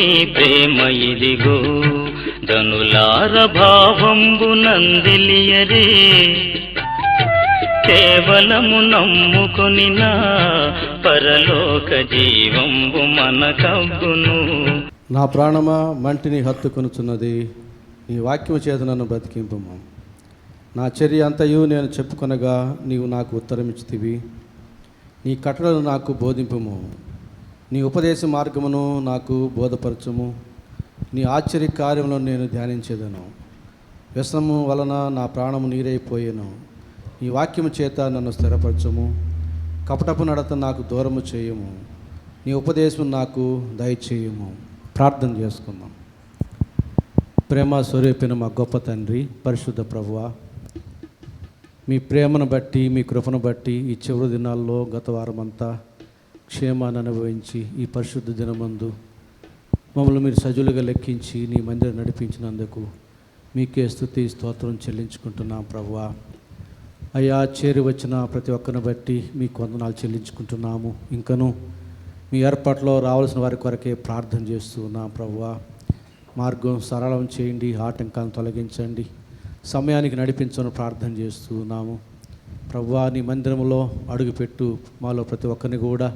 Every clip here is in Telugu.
నీ ప్రేమ ఇదిగో ధనులార భావంబు నందిలియరే కేవలము నమ్ముకొని నా పరలోక జీవంబు మనకవ్వును. నా ప్రాణమా మంటిని హత్తుకొనుచున్నది, నీ వాక్యము చేత నన్ను బ్రతికింపుము. నా చర్య అంతయు నేను చెప్పుకొనగా నీవు నాకు ఉత్తరమిచ్చితివి. నీ కట్టడలు నాకు బోధింపుము. నీ ఉపదేశ మార్గమును నాకు బోధపరచుము. నీ ఆశ్చర్య కార్యములను నేను ధ్యానించేదను. వ్యసనము వలన నా ప్రాణము నీరైపోయేను. నీ వాక్యము చేత నన్ను స్థిరపరచుము. కపటపు నడత నాకు దూరము చేయము. నీ ఉపదేశం నాకు దయచేయము. ప్రార్థన చేసుకుందాం. ప్రేమ స్వరూపిన మా గొప్ప తండ్రి, పరిశుద్ధ ప్రభువా, మీ ప్రేమను బట్టి, మీ కృపను బట్టి ఈ చివరి దినాల్లో గత వారమంతా క్షేమాన్ని అనుభవించి ఈ పరిశుద్ధ దినమందు మమ్మల్ని మీరు సజులుగా లెక్కించి నీ మందిరం నడిపించినందుకు మీకే స్తుతి స్తోత్రం చెల్లించుకుంటున్నాం ప్రభువా. అయ్యా, చేరి వచ్చిన ప్రతి ఒక్కరిని బట్టి మీకు వందనాలు చెల్లించుకుంటున్నాము. ఇంకను మీ ఏర్పాట్లో రావాల్సిన వారి కొరకే ప్రార్థన చేస్తూ ఉన్నాం ప్రభువా. మార్గం సరళం చేయండి, ఆటంకాలను తొలగించండి, సమయానికి నడిపించని ప్రార్థన చేస్తూ ఉన్నాము ప్రభువా. నీ మందిరంలో అడుగుపెట్టు మాలో ప్రతి ఒక్కరిని కూడా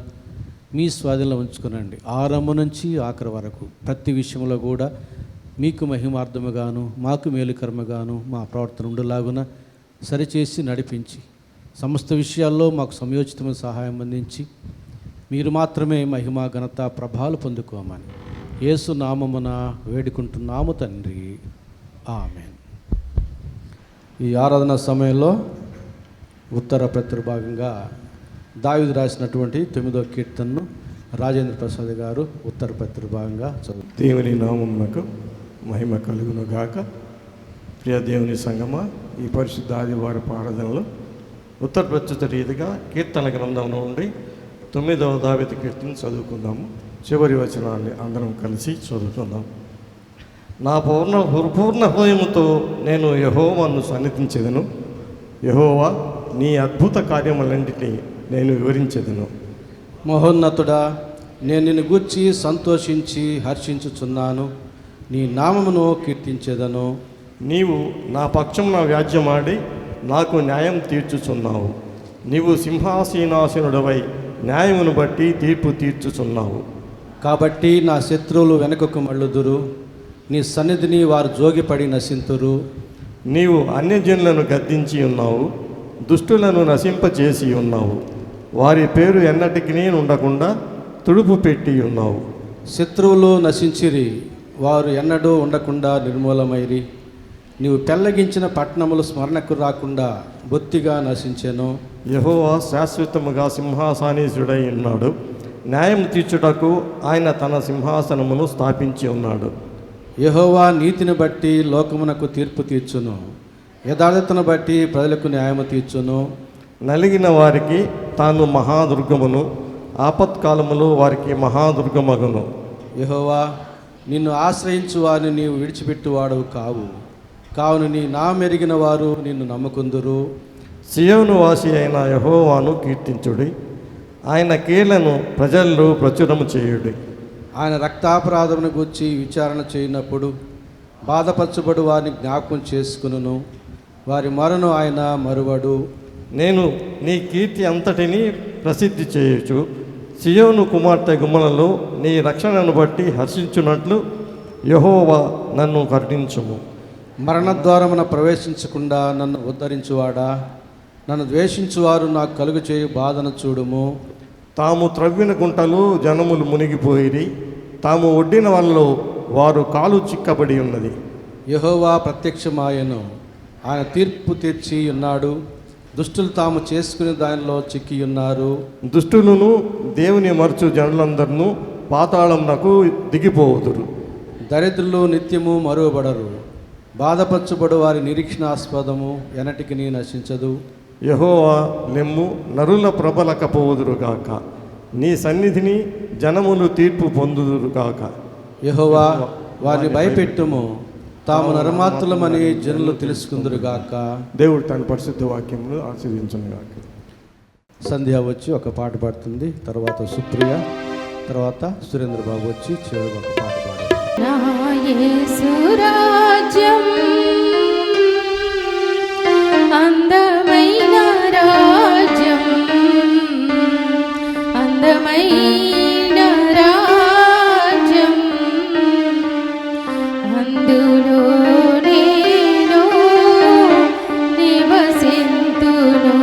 మీ స్వాధీనంలో ఉంచుకునండి. ఆరంభం నుంచి ఆఖరి వరకు ప్రతి విషయంలో కూడా మీకు మహిమార్థముగాను మాకు మేలుకరముగాను మా ప్రవర్తన ఉండేలాగున సరిచేసి నడిపించి సమస్త విషయాల్లో మాకు సమయోచితమైన సహాయం అందించి మీరు మాత్రమే మహిమ ఘనత ప్రభావాలు పొందుకోమని యేసు నామమున వేడుకుంటున్నాము తండ్రి, ఆమేన్. ఈ ఆరాధన సమయంలో ఉత్తర ప్రతిభాగంగా దావీదు రాసినటువంటి 9వ కీర్తనను రాజేంద్ర ప్రసాద్ గారు ఉత్తర ప్రతిభాగంగా చదువు. దేవుని నామమునకు మహిమ కలుగును గాక. ప్రియ దేవుని సంగమా, ఈ పరిశుద్ధ ఆదివార ఆరాధనలో ఉత్తర ప్రస్తుత రీతిగా కీర్తన గ్రంథం నుండి 9వ దావీదు కీర్తన చదువుకుందాము. చివరి వచనాన్ని అందరం కలిసి చదువుకుందాం. నా పూర్ణ హృదయముతో నేను యెహోవాను సన్నిధించెదను. యెహోవా, నీ అద్భుత కార్యములన్నిటినీ నేను వివరించెదను. మహోన్నతుడా, నేను నిన్ను గూర్చి సంతోషించి హర్షించుచున్నాను. నీ నామమును కీర్తించెదను. నీవు నా పక్షమున వ్యాజ్యమాడి నాకు న్యాయం తీర్చుచున్నావు. నీవు సింహాసీనాసీనుడవై న్యాయమును బట్టి తీర్పు తీర్చుచున్నావు. కాబట్టి నా శత్రువులు వెనుకకు మళ్ళుదురు, నీ సన్నిధిని వారు జోగిపడి నశింతురు. నీవు అన్యజనులను గద్దించి ఉన్నావు, దుష్టులను నశింపచేసి ఉన్నావు. వారి పేరు ఎన్నటికి ఉండకుండా తుడుపు పెట్టి ఉన్నావు. శత్రువులు నశించిరి, వారు ఎన్నడూ ఉండకుండా నిర్మూలమైరి. నీవు పెళ్ళగించిన పట్టణములు స్మరణకు రాకుండా బొత్తిగా నశించెను. యెహోవా శాశ్వతముగా సింహాసనీసుడై ఉన్నాడు. న్యాయం తీర్చుటకు ఆయన తన సింహాసనమును స్థాపించి ఉన్నాడు. యెహోవా నీతిని బట్టి లోకమునకు తీర్పు తీర్చును, యథార్థతను బట్టి ప్రజలకు న్యాయము తీర్చును. నలిగిన వారికి తాను మహాదుర్గమును, ఆపత్కాలములో వారికి మహాదుర్గమగును. యెహోవా, నిన్ను ఆశ్రయించు వారిని నీవు విడిచిపెట్టువాడవు కావు. కావున నీ నామెరిగిన వారు నిన్ను నమ్ముకుందురు. సియోను వాసి అయిన యెహోవాను కీర్తించుడి. ఆయన కీళ్లను ప్రజల్లో ప్రచురము చేయుడి. ఆయన రక్తాపరాధమును గూర్చి విచారణ చేయనప్పుడు బాధపరచబడు వారిని జ్ఞాపకం చేసుకును. వారి మొరను ఆయన మరువడు. నేను నీ కీర్తి అంతటినీ ప్రసిద్ధి చేయొచ్చు. సియోను కుమార్తె గుమ్మలలో నీ రక్షణను బట్టి హర్షించున్నట్లు యెహోవా నన్ను కరుణించుము. మరణద్వారమున ప్రవేశించకుండా నన్ను ఉద్ధరించువాడా, నన్ను ద్వేషించువారు నాకు కలుగు చేయు బాధను చూడుము. తాము త్రవ్విన గుంటలు జనములు మునిగిపోయిరి, తాము ఒడ్డిన వాళ్ళలో వారు కాలు చిక్కబడి ఉన్నది. యెహోవా ప్రత్యక్షమాయను, ఆయన తీర్పు తీర్చి ఉన్నాడు. దుష్టులు తాము చేసుకునే దానిలో చిక్కి ఉన్నారు. దుష్టులను దేవుని మరచు జనులందరినూ పాతాళంనకు దిగిపోవుదురు. దరిద్రులు నిత్యము మరువబడరు. బాధపరచబడు వారి నిరీక్షణాస్పదము ఎన్నటికి నశించదు. యెహోవా లెమ్ము, నరుల ప్రబలకపోవుదురుగాక. నీ సన్నిధిని జనములు తీర్పు పొందుదురుగాక. యెహోవా, వారిని భయపెట్టుము, తాము నరమాత్రులమని జనులు తెలుసుకుందురుగాక. దేవుడు తన పరిశుద్ధ వాక్యమును ఆశీర్వదించునుగాక. సంధ్య వచ్చి ఒక పాట పాడుతుంది, తర్వాత సుప్రియ, తర్వాత సురేంద్ర బాబు వచ్చి చివరికి ఒక పాట పాడారు. నా యేసు రాజ్యం అందమైన రాజ్యం, అందమైన రాజ్యం, అందులో నేను నివసింతును.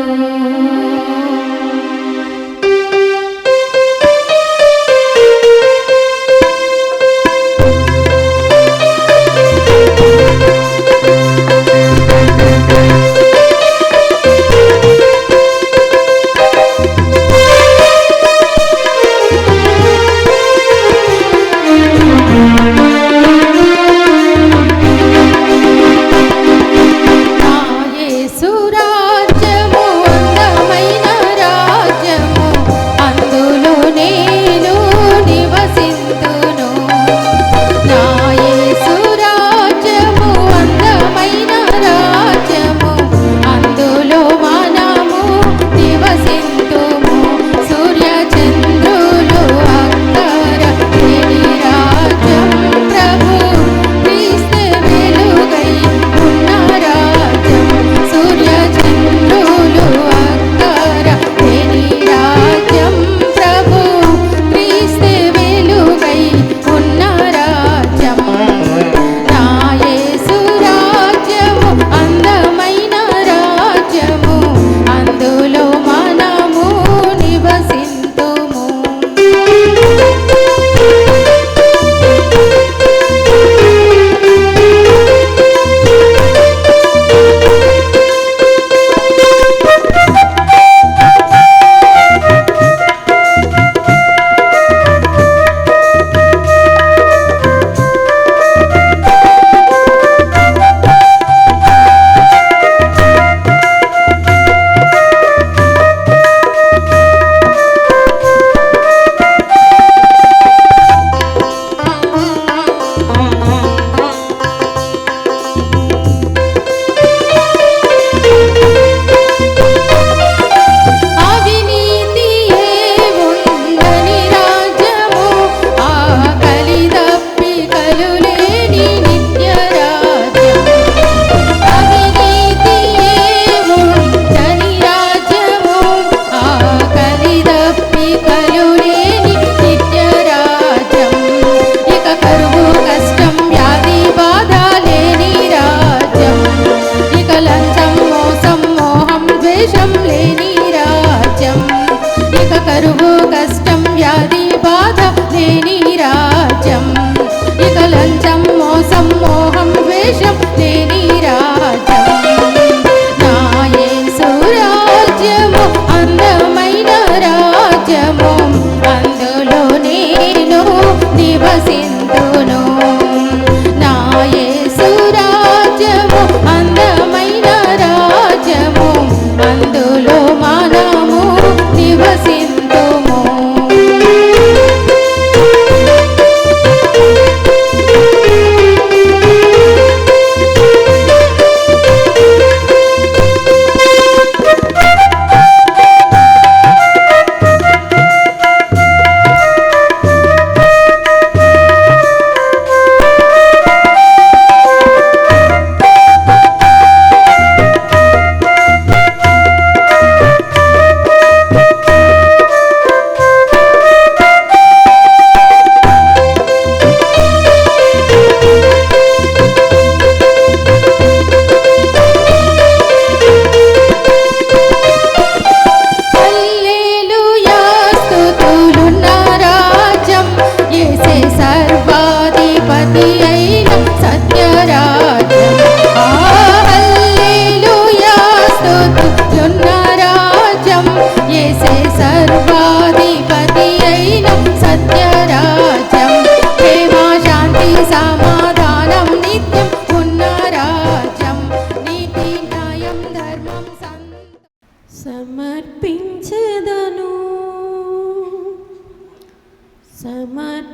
సమర్పించెదను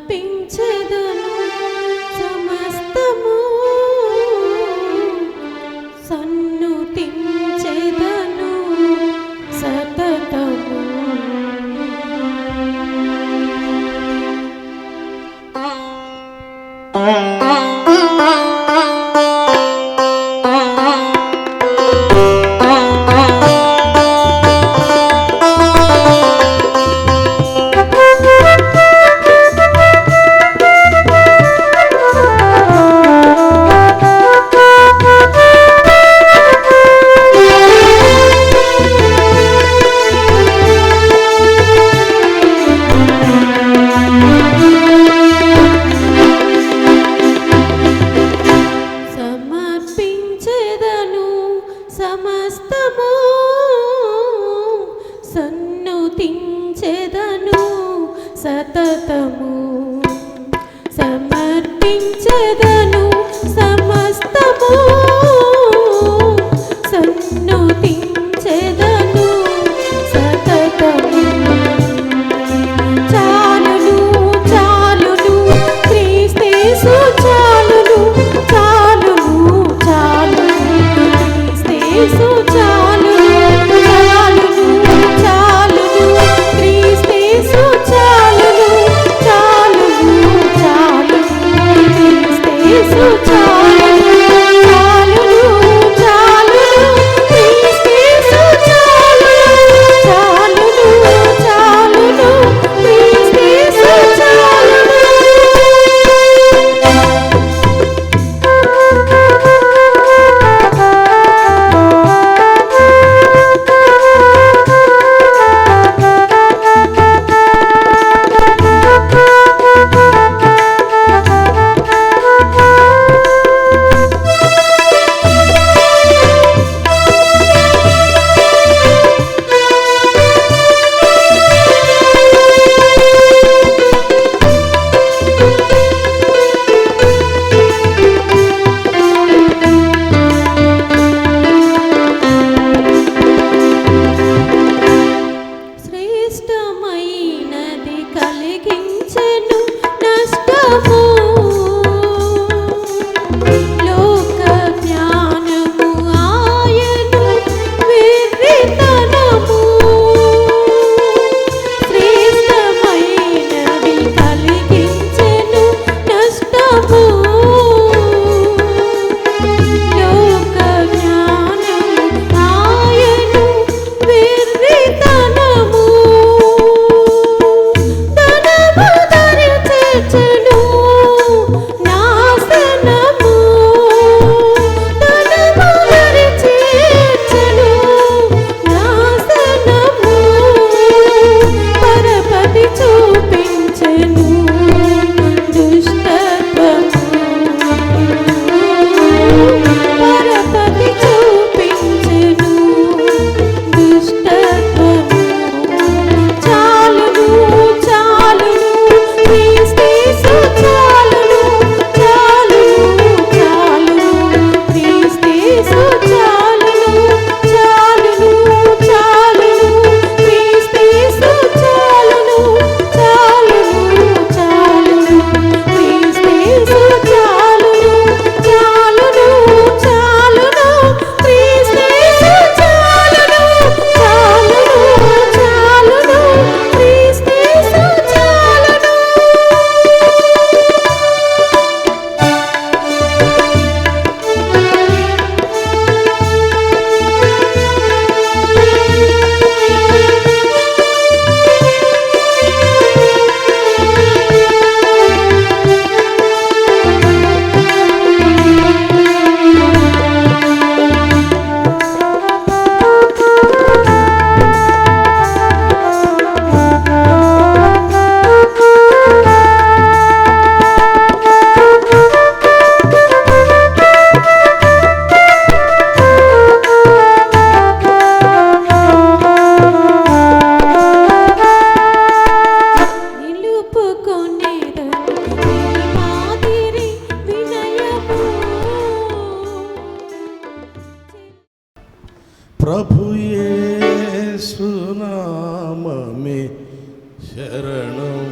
సమర్పించెదను సమస్తము సన్నుతించెదను సతతము సమర్పించెదను సమస్తము సన్నుతించెదను సతతము సమర్పించెదను సమస్తము సన్నుతించెదను సతతము చాలును చాలును క్రీస్తేసు చాలును చాలును చాలును క్రీస్తేసు చాలును చాలును చాలును క్రీస్తేసు చాలును చాలును చాలును క్రీస్తేసు చాలును చాలును చాలును క్రీస్తేసు చాలును చాలును చాలును క్రీస్తేసు చాలును. శ్రేష్టమైనది కలిగించెను నష్టము లోక జ్ఞానము ఆయను విర్రితనము శ్రేష్టమైనది కలిగించెను నష్టము లోక జ్ఞానము ఆయను విర్రితనము ధనము దరి చేర్చెను నాశనము ధనము దరి చేర్చెను నాశనము పరపతి చూపించెను దుష్టత్వము పరపతి చూపించెను దుష్టత్వము చాలును చాలును క్రీస్తేసు చాలును చాలును చాలును క్రీస్తేసు చాలును చాలును చాలును క్రీస్తేసు చాలును చాలును చాలును క్రీస్తేసు చాలును చాలును చాలును క్రీస్తేసు చాలును చాలును చాలును క్రీస్తేసు చాలును. నిలుపుకొనేదను నీ మాదిరి వినయము ప్రభు యేసు నామమే శరణం.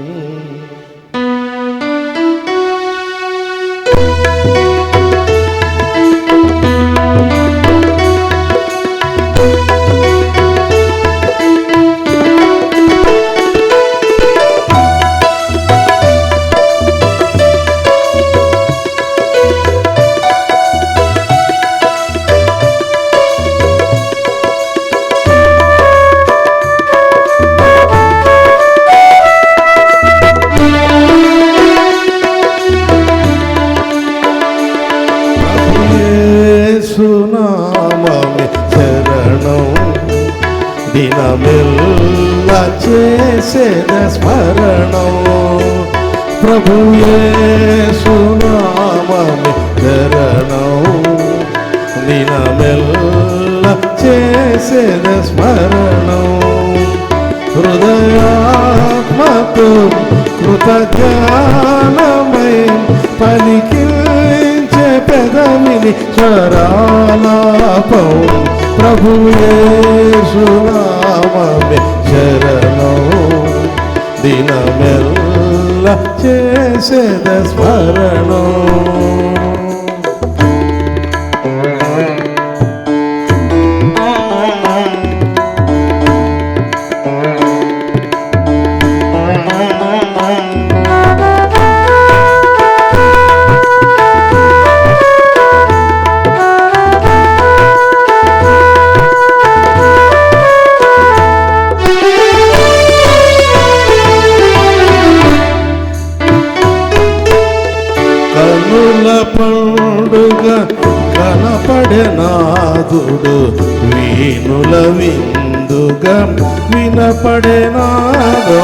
యేసునామమే శరణం దినమెల్ల చేసేద స్మరణం ప్రభు యేసునామమే శరణం దినమెల్ల చేసేద స్మరణం హృదయాత్మతో కృతజ్ఞానమై పలికించే పెదవిని స్వరాలాపం ప్రభు యేసునామమే శరణం దినమెల్ల చేసేద స్మరణం పండుగ కనపడెనాదుడు వీణుల విందుగా వినపడెనాదో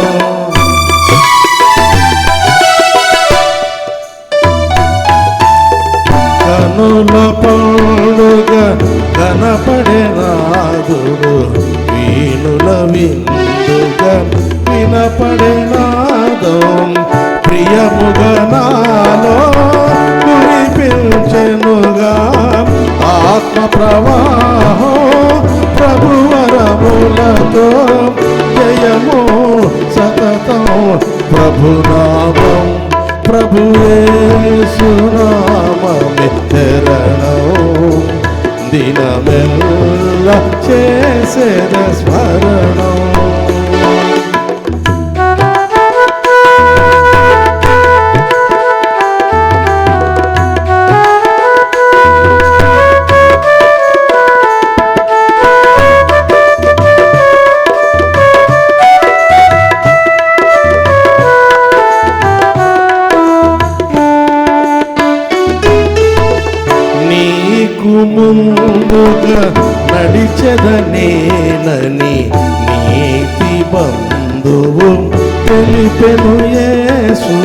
కనుల పండుగ కనపడెనాదుడు వీణుల విందుగా వినపడెనాదో ప్రియముగా నాలో కురిపించెనుగా ఆత్మ ప్రవాహం ప్రభువరములతో జయము సతతం ప్రభునామం ప్రభు యేసునామమే శరణం దినమెల్ల చేసేద స్మరణం ముందుగా నడిచెదనేనని నీతి బంధువు తెలిపెను యేసు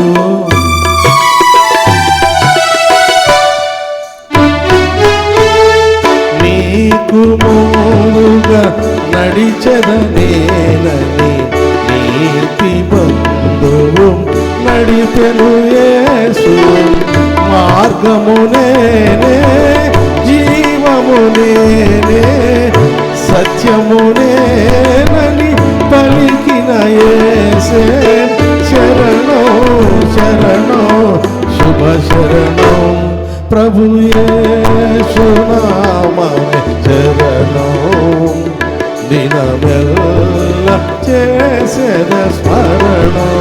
నీకు ముందుగా నడిచెదనేనని నీతి బంధువు నడిపెను యేసు మార్గమునేనే జీవమునేనే సత్యమునేనని పలికిన యేసే శరణం శరణం శుభ శరణం ప్రభు యేసునామమే శరణం దినమెల్ల చేసేద స్మరణం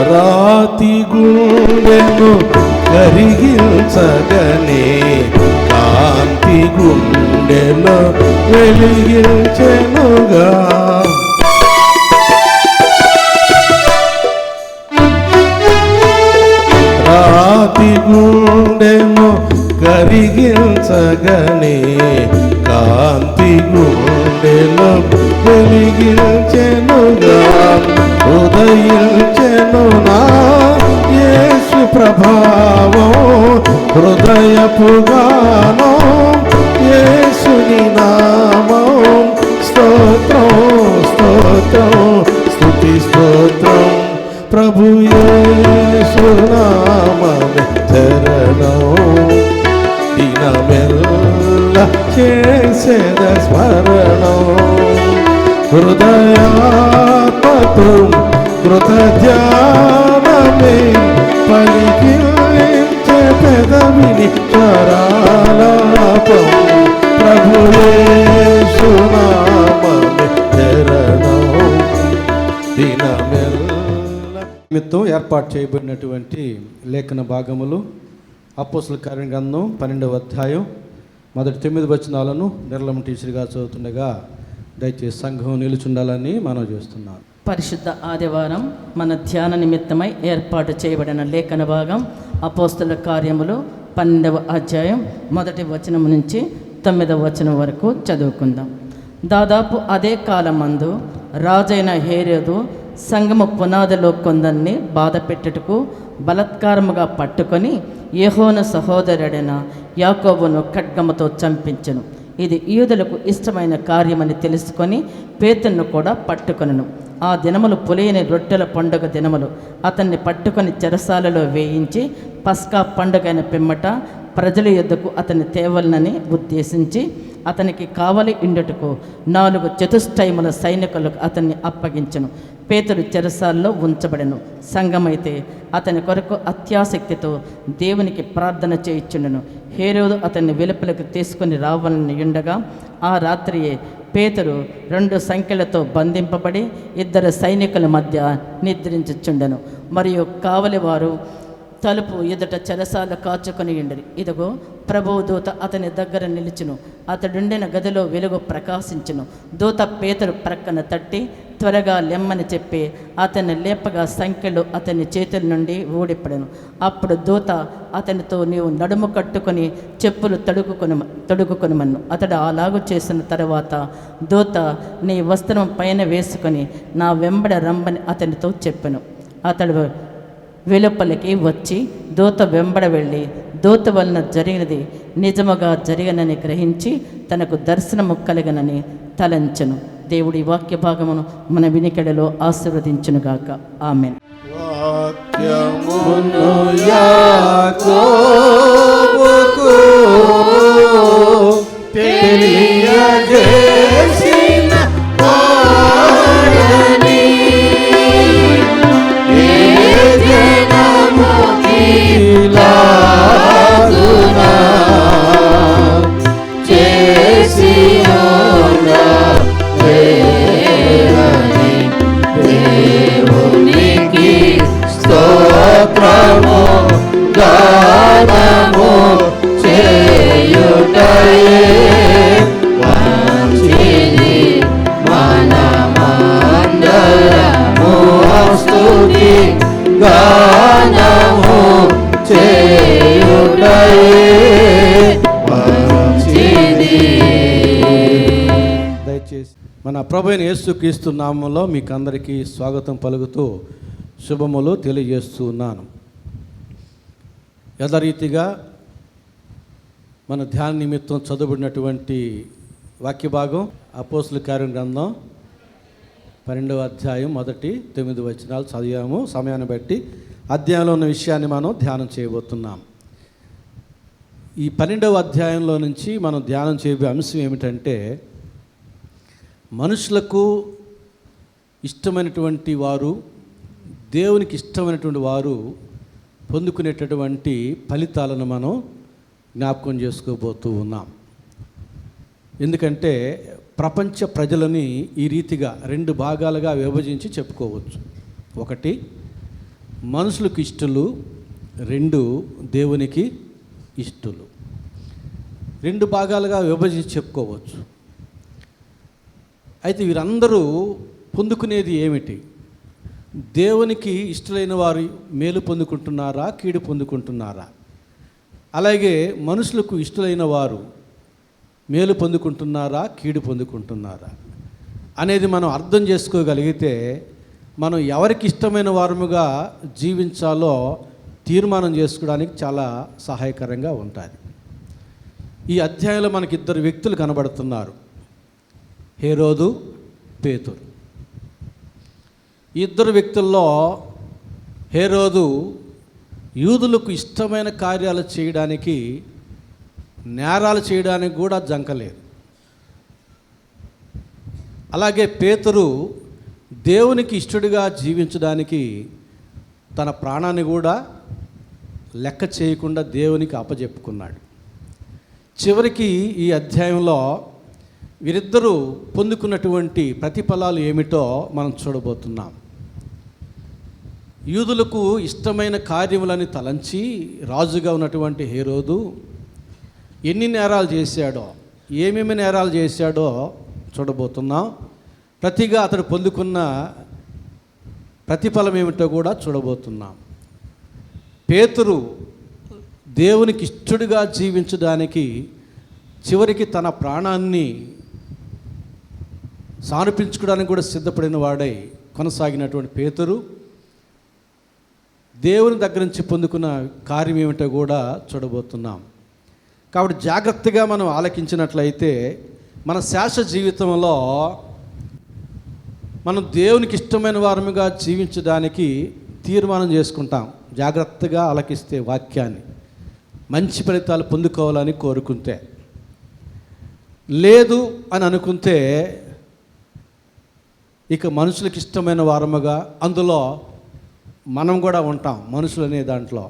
రాతి గుండెను కరిగించగనే కాంతి గుండెలో వెలిగించెనుగా రాతి గుండెను కరిగించగనే కాంతి గుండెలో వెలిగించెనుగా ఉదయించెను నా యేసు ప్రభావం హృదయపు గానం యేసుని నామం స్తోత్రం స్తోత్రం స్తుతి స్తోత్రం ప్రభు యేసునామమే శరణం దినమెల్ల చేసేద స్మరణం హృదయాత్మతో కృతజ్ఞానమే పలికించే పెదవిని స్వరాలాపం ప్రభు యేసునామమే శరణం దినమెల్ల. నిమిత్తం ఏర్పాటు చేయబడినటువంటి లేఖన భాగములు అపోస్తలుల కార్య గ్రంథం 12వ అధ్యాయం మొదటి 9 వచనాలను నిర్మల టీచర్గా చదువుతుండగా దయచేసి సంఘం నిలుచుండాలని మనం చేస్తున్నాం. పరిశుద్ధ ఆదివారం మన ధ్యాన నిమిత్తమై ఏర్పాటు చేయబడిన లేఖన భాగం అపోస్తలుల కార్యములు 12వ అధ్యాయం మొదటి వచనం నుంచి 9వ వచనం వరకు చదువుకుందాం. దాదాపు అదే కాలమందు రాజైన హేరోదు సంఘము పునాదిలో కొందరిని బాధ పెట్టుటకు బలత్కారముగా పట్టుకొని యోహాను సహోదరుడైన యాకోబును ఖడ్గముతో చంపించెను. ఇది యూదులకు ఇష్టమైన కార్యమని తెలుసుకొని పేతురును కూడా పట్టుకొనెను. ఆ దినములు పులియని రొట్టెల పండుగ దినములు. అతన్ని పట్టుకొని చెరసాలలో వేయించి పస్కా పండుగైన పిమ్మట ప్రజల యొద్దకు అతన్ని తేవలనని ఉద్దేశించి అతనికి కావలి ఇండుటకు 4 చతుష్టయముల సైనికులకు అతన్ని అప్పగించెను. పేతురు చెరసాల్లో ఉంచబడెను. సంఘమైతే అతని కొరకు అత్యాసక్తితో దేవునికి ప్రార్థన చేయించుండెను. హేరోదు అతన్ని వెలుపలకు తీసుకొని రావాలని ఉండగా ఆ రాత్రియే పేతురు 2 సంఖ్యలతో బంధింపబడి 2 సైనికుల మధ్య నిద్రించుచుండెను. మరియు కావలి వారు తలుపు ఎదుట చెరసాల కాచుకొని ఉండరు. ఇదిగో ప్రభువు దూత అతని దగ్గర నిలిచును. అతడుండిన గదిలో వెలుగు ప్రకాశించును. దూత పేతురు ప్రక్కన తట్టి త్వరగా లెమ్మని చెప్పి అతన్ని లేపగా సంఖ్యలు అతని చేతుల నుండి ఊడిపడెను. అప్పుడు దూత అతనితో నీవు నడుము కట్టుకొని చెప్పులు తొడుగుకొనమన్ను. అతడు అలాగు చేసిన తర్వాత దూత నీ వస్త్రం పైన వేసుకొని నా వెంబడ రమ్మని అతనితో చెప్పెను. అతడు వెలుపలికి వచ్చి దూత వెంబడ వెళ్ళి దూత వలన జరిగినది నిజముగా జరిగనని గ్రహించి తనకు దర్శనము కలిగనని తలంచెను. దేవుడి వాక్య భాగమును మన వినికిడిలో ఆశీర్వదించునుగాక. ఆమేన్. వాక్యమును యాకోబుకు తెలియజేసిన వాడని ఏ జనముకిలాగునా చేసియోనా దేవని దేవునికి స్తోత్రము గానము చేయుటయే మంచిది మనమందరము స్తుతి గానము చేయుటయే మంచిది. దయచేసి మన ప్రభు అయిన యేసుక్రీస్తు నామంలో మీకు అందరికీ స్వాగతం పలుకుతూ శుభములు తెలియజేస్తూ ఉన్నాను. యథారీతిగా మన ధ్యాన నిమిత్తం చదువుబడినటువంటి వాక్య భాగం అపోస్తలుల కార్య గ్రంథం 12వ అధ్యాయం మొదటి 9 వచనాలు చదివాము. సమయాన్ని బట్టి అధ్యాయంలో ఉన్న విషయాన్ని మనం ధ్యానం చేయబోతున్నాం. ఈ 12వ అధ్యాయంలో నుంచి మనం ధ్యానం చేయబోయే అంశం ఏమిటంటే మనుషులకు ఇష్టమైనటువంటి వారు, దేవునికి ఇష్టమైనటువంటి వారు పొందుకునేటటువంటి ఫలితాలను మనం జ్ఞాపకం చేసుకోబోతూ ఉన్నాం. ఎందుకంటే ప్రపంచ ప్రజలని ఈ రీతిగా 2 భాగాలుగా విభజించి చెప్పుకోవచ్చు. 1 మనుషులకు ఇష్టలు, 2 దేవునికి ఇష్టలు. 2 భాగాలుగా విభజించి చెప్పుకోవచ్చు. అయితే వీరందరూ పొందుకునేది ఏమిటి? దేవునికి ఇష్టలైన వారు మేలు పొందుకుంటున్నారా, కీడు పొందుకుంటున్నారా? అలాగే మనుషులకు ఇష్టలైన వారు మేలు పొందుకుంటున్నారా, కీడు పొందుకుంటున్నారా అనేది మనం అర్థం చేసుకోగలిగితే మనం ఎవరికి ఇష్టమైన వారముగా జీవించాలో తీర్మానం చేసుకోవడానికి చాలా సహాయకరంగా ఉంటుంది. ఈ అధ్యాయంలో మనకి 2 వ్యక్తులు కనబడుతున్నారు, హేరోదు, పేతురు. ఈ 2 వ్యక్తుల్లో హేరోదు యూదులకు ఇష్టమైన కార్యాలు చేయడానికి, నేరాలు చేయడానికి కూడా జంకలేదు. అలాగే పేతురు దేవునికి ఇష్టడిగా జీవించడానికి తన ప్రాణాన్ని కూడా లెక్క చేయకుండా దేవునికి అప్పజెప్పుకున్నాడు. చివరికి ఈ అధ్యాయంలో వీరిద్దరూ పొందుకున్నటువంటి ప్రతిఫలాలు ఏమిటో మనం చూడబోతున్నాం. యూదులకు ఇష్టమైన కార్యములని తలంచి రాజుగా ఉన్నటువంటి హేరోదు ఎన్ని నేరాలు చేశాడో, ఏమేమి నేరాలు చేశాడో చూడబోతున్నాం. ప్రతిగా అతడు పొందుకున్న ప్రతిఫలం ఏమిటో కూడా చూడబోతున్నాం. పేతురు దేవునికి ఇష్టడుగా జీవించడానికి చివరికి తన ప్రాణాన్ని సానుపించుకోవడానికి కూడా సిద్ధపడిన వాడై కొనసాగినటువంటి పేతురు దేవుని దగ్గర నుంచి పొందుకున్న కార్యం ఏమిటో కూడా చూడబోతున్నాం. కాబట్టి జాగ్రత్తగా మనం ఆలకించినట్లయితే మన శాశ్వత జీవితంలో మనం దేవునికి ఇష్టమైన వారముగా జీవించడానికి తీర్మానం చేసుకుంటాం. జాగ్రత్తగా ఆలకిస్తే వాక్యాన్ని మంచి ఫలితాలు పొందుకోవాలని కోరుకుంటే, లేదు అని అనుకుంటే ఇక మనుషులకు ఇష్టమైన వారముగా అందులో మనం కూడా ఉంటాం. మనుషులు అనే దాంట్లో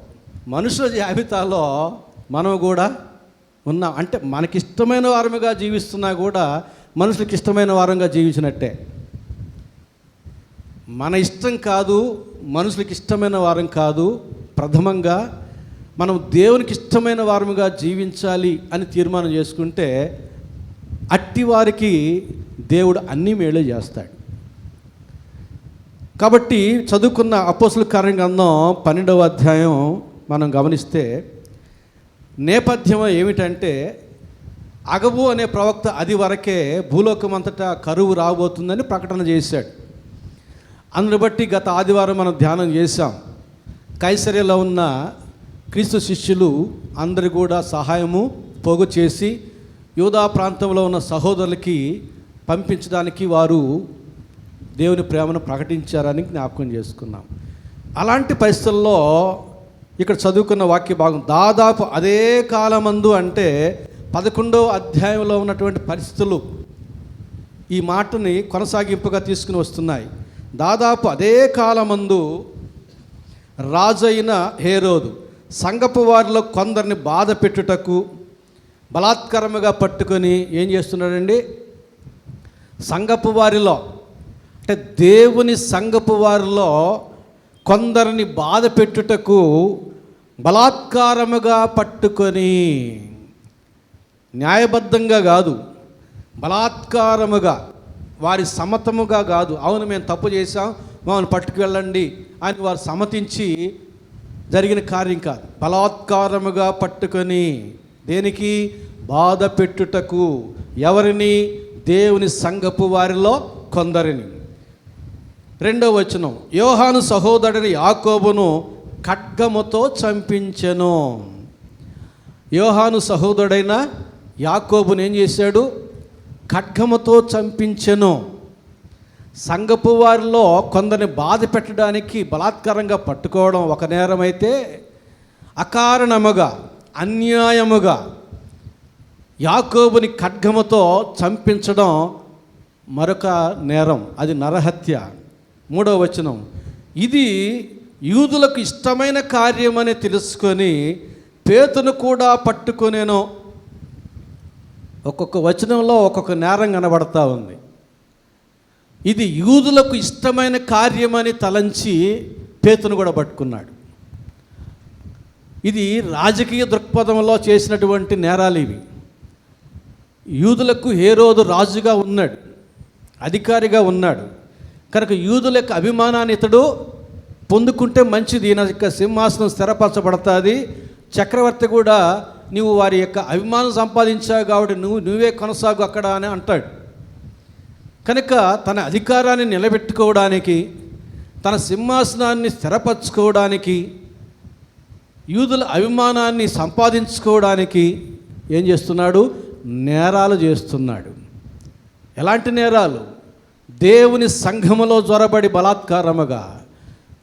మనుషుల జాబితాలో మనం కూడా ఉన్నాం. అంటే మనకిష్టమైన వారముగా జీవిస్తున్నా కూడా మనుషులకు ఇష్టమైన వారంగా జీవించినట్టే. మన ఇష్టం కాదు, మనుషులకు ఇష్టమైన వారం కాదు. ప్రథమంగా మనం దేవునికి ఇష్టమైన వారముగా జీవించాలి అని తీర్మానం చేసుకుంటే అట్టి వారికి దేవుడు అన్ని మేలు చేస్తాడు. కాబట్టి చదువుకున్న అపోస్తలుల కార్య గ్రంథం 12వ అధ్యాయం మనం గమనిస్తే నేపథ్యం ఏమిటంటే, అగబు అనే ప్రవక్త అది వరకే భూలోకం అంతటా కరువు రాబోతుందని ప్రకటన చేశాడు. అందుని బట్టి గత ఆదివారం మనం ధ్యానం చేశాం. కైసరియలో ఉన్న క్రీస్తు శిష్యులు అందరు కూడా సహాయము పోగు చేసి యూదా ప్రాంతంలో ఉన్న సహోదరులకి పంపించడానికి వారు దేవుని ప్రేమను ప్రకటించారని జ్ఞాపకం చేసుకున్నాం. అలాంటి పరిస్థితుల్లో ఇక్కడ చదువుకున్న వాక్య భాగం దాదాపు అదే కాలమందు, అంటే 11వ అధ్యాయంలో ఉన్నటువంటి పరిస్థితులు ఈ మాటని కొనసాగింపుగా తీసుకుని వస్తున్నాయి. దాదాపు అదే కాలమందు రాజైన హేరోదు సంగపు వారిలో కొందరిని బాధ పెట్టుటకు బలాత్కారముగా పట్టుకొని ఏం చేస్తున్నాడండి, సంగపు వారిలో అంటే దేవుని సంగపు వారిలో కొందరిని బాధ పెట్టుటకు బలాత్కారముగా పట్టుకొని, న్యాయబద్ధంగా కాదు, బలాత్కారముగా, వారి సమ్మతముగా కాదు. అవును మేము తప్పు చేశాం, మమ్మల్ని పట్టుకువెళ్ళండి అని వారు సమ్మతించి జరిగిన కార్యం కాదు. బలాత్కారముగా పట్టుకొని దేనికి, బాధ పెట్టుటకు. ఎవరిని? దేవుని సంఘపు వారిలో కొందరిని. 2వ వచనం, యోహాను సహోదరుని యాకోబును ఖడ్గముతో చంపించెను. యోహాను సహోదరుడైన యాకోబును ఏం చేశాడు? ఖడ్గముతో చంపించెను. సంఘపు వారిలో కొందరిని బాధ పెట్టడానికి బలాత్కారంగా పట్టుకోవడం ఒక నేరమైతే, అకారణముగా అన్యాయముగా యాకోబుని ఖడ్గముతో చంపించడం మరొక నేరం, అది నరహత్య. 3వ వచనం, ఇది యూదులకు ఇష్టమైన కార్యమని తెలుసుకొని పేతును కూడా పట్టుకొనేను. ఒక్కొక్క వచనంలో ఒక్కొక్క నేరం కనబడతా ఉంది. ఇది యూదులకు ఇష్టమైన కార్యమని తలంచి పేతును కూడా పట్టుకున్నాడు. ఇది రాజకీయ దృక్పథంలో చేసినటువంటి నేరాలు ఇవి. యూదులకు హేరోదు రాజుగా ఉన్నాడు, అధికారిగా ఉన్నాడు కనుక యూదుల యొక్క అభిమానాన్ని ఇతడు పొందుకుంటే మంచిది, నా యొక్క సింహాసనం స్థిరపరచబడుతుంది, చక్రవర్తి కూడా నువ్వు వారి యొక్క అభిమానం సంపాదించావు కాబట్టి నువ్వే కొనసాగు అక్కడ అని అంటాడు. కనుక తన అధికారాన్ని నిలబెట్టుకోవడానికి, తన సింహాసనాన్ని స్థిరపరచుకోవడానికి, యూదుల అభిమానాన్ని సంపాదించుకోవడానికి ఏం చేస్తున్నాడు? నేరాలు చేస్తున్నాడు. ఎలాంటి నేరాలు? దేవుని సంఘములో జొరబడి బలాత్కారముగా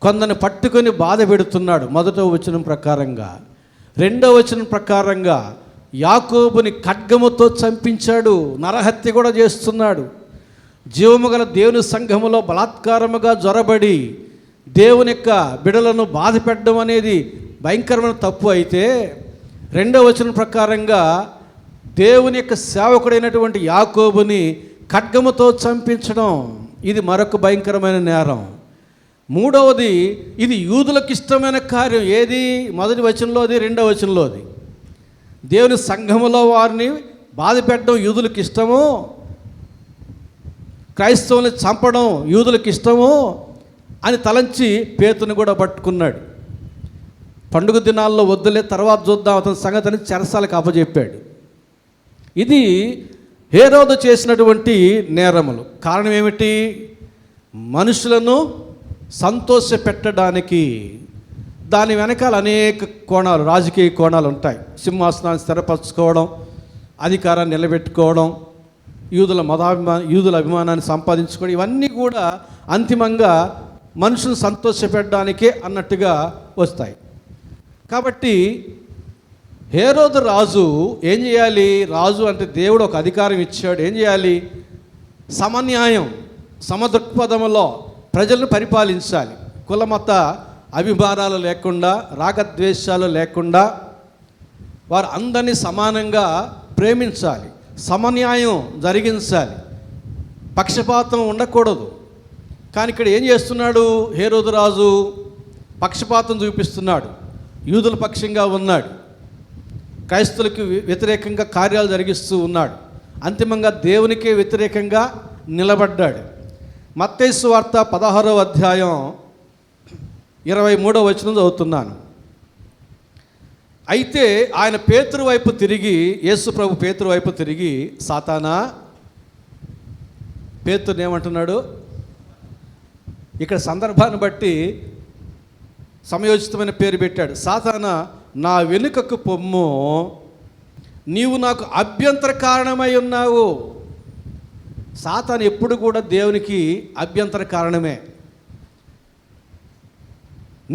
కొందరిని పట్టుకొని బాధ పెడుతున్నాడు. 1వ వచనం ప్రకారంగా. 2వ వచనం ప్రకారంగా యాకోబుని ఖడ్గముతో చంపించాడు, నరహత్య కూడా చేస్తున్నాడు. జీవము గల దేవుని సంఘములో బలాత్కారముగా జొరబడి దేవుని యొక్క బిడలను బాధ పెట్టడం అనేది భయంకరమైన తప్పు అయితే, రెండవ వచనం ప్రకారంగా దేవుని యొక్క సేవకుడైనటువంటి యాకోబుని ఖడ్గముతో చంపించడం ఇది మరొక భయంకరమైన నేరం. మూడవది, ఇది యూదులకు ఇష్టమైన కార్యం. ఏది? మొదటి వచనంలోది, రెండవ వచనంలోది. దేవుని సంఘములో వారిని బాధ పెట్టడం యూదులకు ఇష్టము, క్రైస్తవుల్ని చంపడం యూదులకు ఇష్టము అని తలంచి పేతుని కూడా పట్టుకున్నాడు. పండుగ దినాల్లో వద్దులే, తర్వాత చూద్దాం అతని సంగతిని చెరసాలకు అప్పచెప్పాడు. ఇది హేరోదు చేసినటువంటి నేరములు. కారణం ఏమిటి? మనుషులను సంతోష పెట్టడానికి. దాని వెనకాల అనేక కోణాలు, రాజకీయ కోణాలు ఉంటాయి. సింహాసనాన్ని స్థిరపరచుకోవడం, అధికారాన్ని నిలబెట్టుకోవడం, యూదుల అభిమానాన్ని సంపాదించుకోవడం, ఇవన్నీ కూడా అంతిమంగా మనుషులను సంతోషపెట్టడానికే అన్నట్టుగా వస్తాయి. కాబట్టి హేరోదు రాజు ఏం చేయాలి? రాజు అంటే దేవుడు ఒక అధికారం ఇచ్చాడు. ఏం చేయాలి? సమన్యాయం, సమదృక్పథంలో ప్రజలను పరిపాలించాలి. కులమత అభిమానాలు లేకుండా, రాగద్వేషాలు లేకుండా వారు అందరినీ సమానంగా ప్రేమించాలి, సమన్యాయం జరిగించాలి, పక్షపాతం ఉండకూడదు. కానీ ఇక్కడ ఏం చేస్తున్నాడు హేరోదు రాజు? పక్షపాతం చూపిస్తున్నాడు. యూదుల పక్షంగా ఉన్నాడు, క్రైస్తవులకు వ్యతిరేకంగా కార్యాలు జరిగిస్తూ ఉన్నాడు, అంతిమంగా దేవునికే వ్యతిరేకంగా నిలబడ్డాడు. మత్తయి సువార్త 16వ అధ్యాయం 23వ వచనం చదువుతున్నాను. అయితే ఆయన పేతురు వైపు తిరిగి, యేసు ప్రభు పేతురు వైపు తిరిగి, సాతానా, పేతురుని ఏమంటున్నాడు? ఇక్కడ సందర్భాన్ని బట్టి సమయోచితమైన పేరు పెట్టాడు. సాతానా, నా వెనుకకు పొమ్ము, నీవు నాకు అభ్యంతర కారణమై ఉన్నావు. సాతాను ఎప్పుడు కూడా దేవునికి అభ్యంతర కారణమే.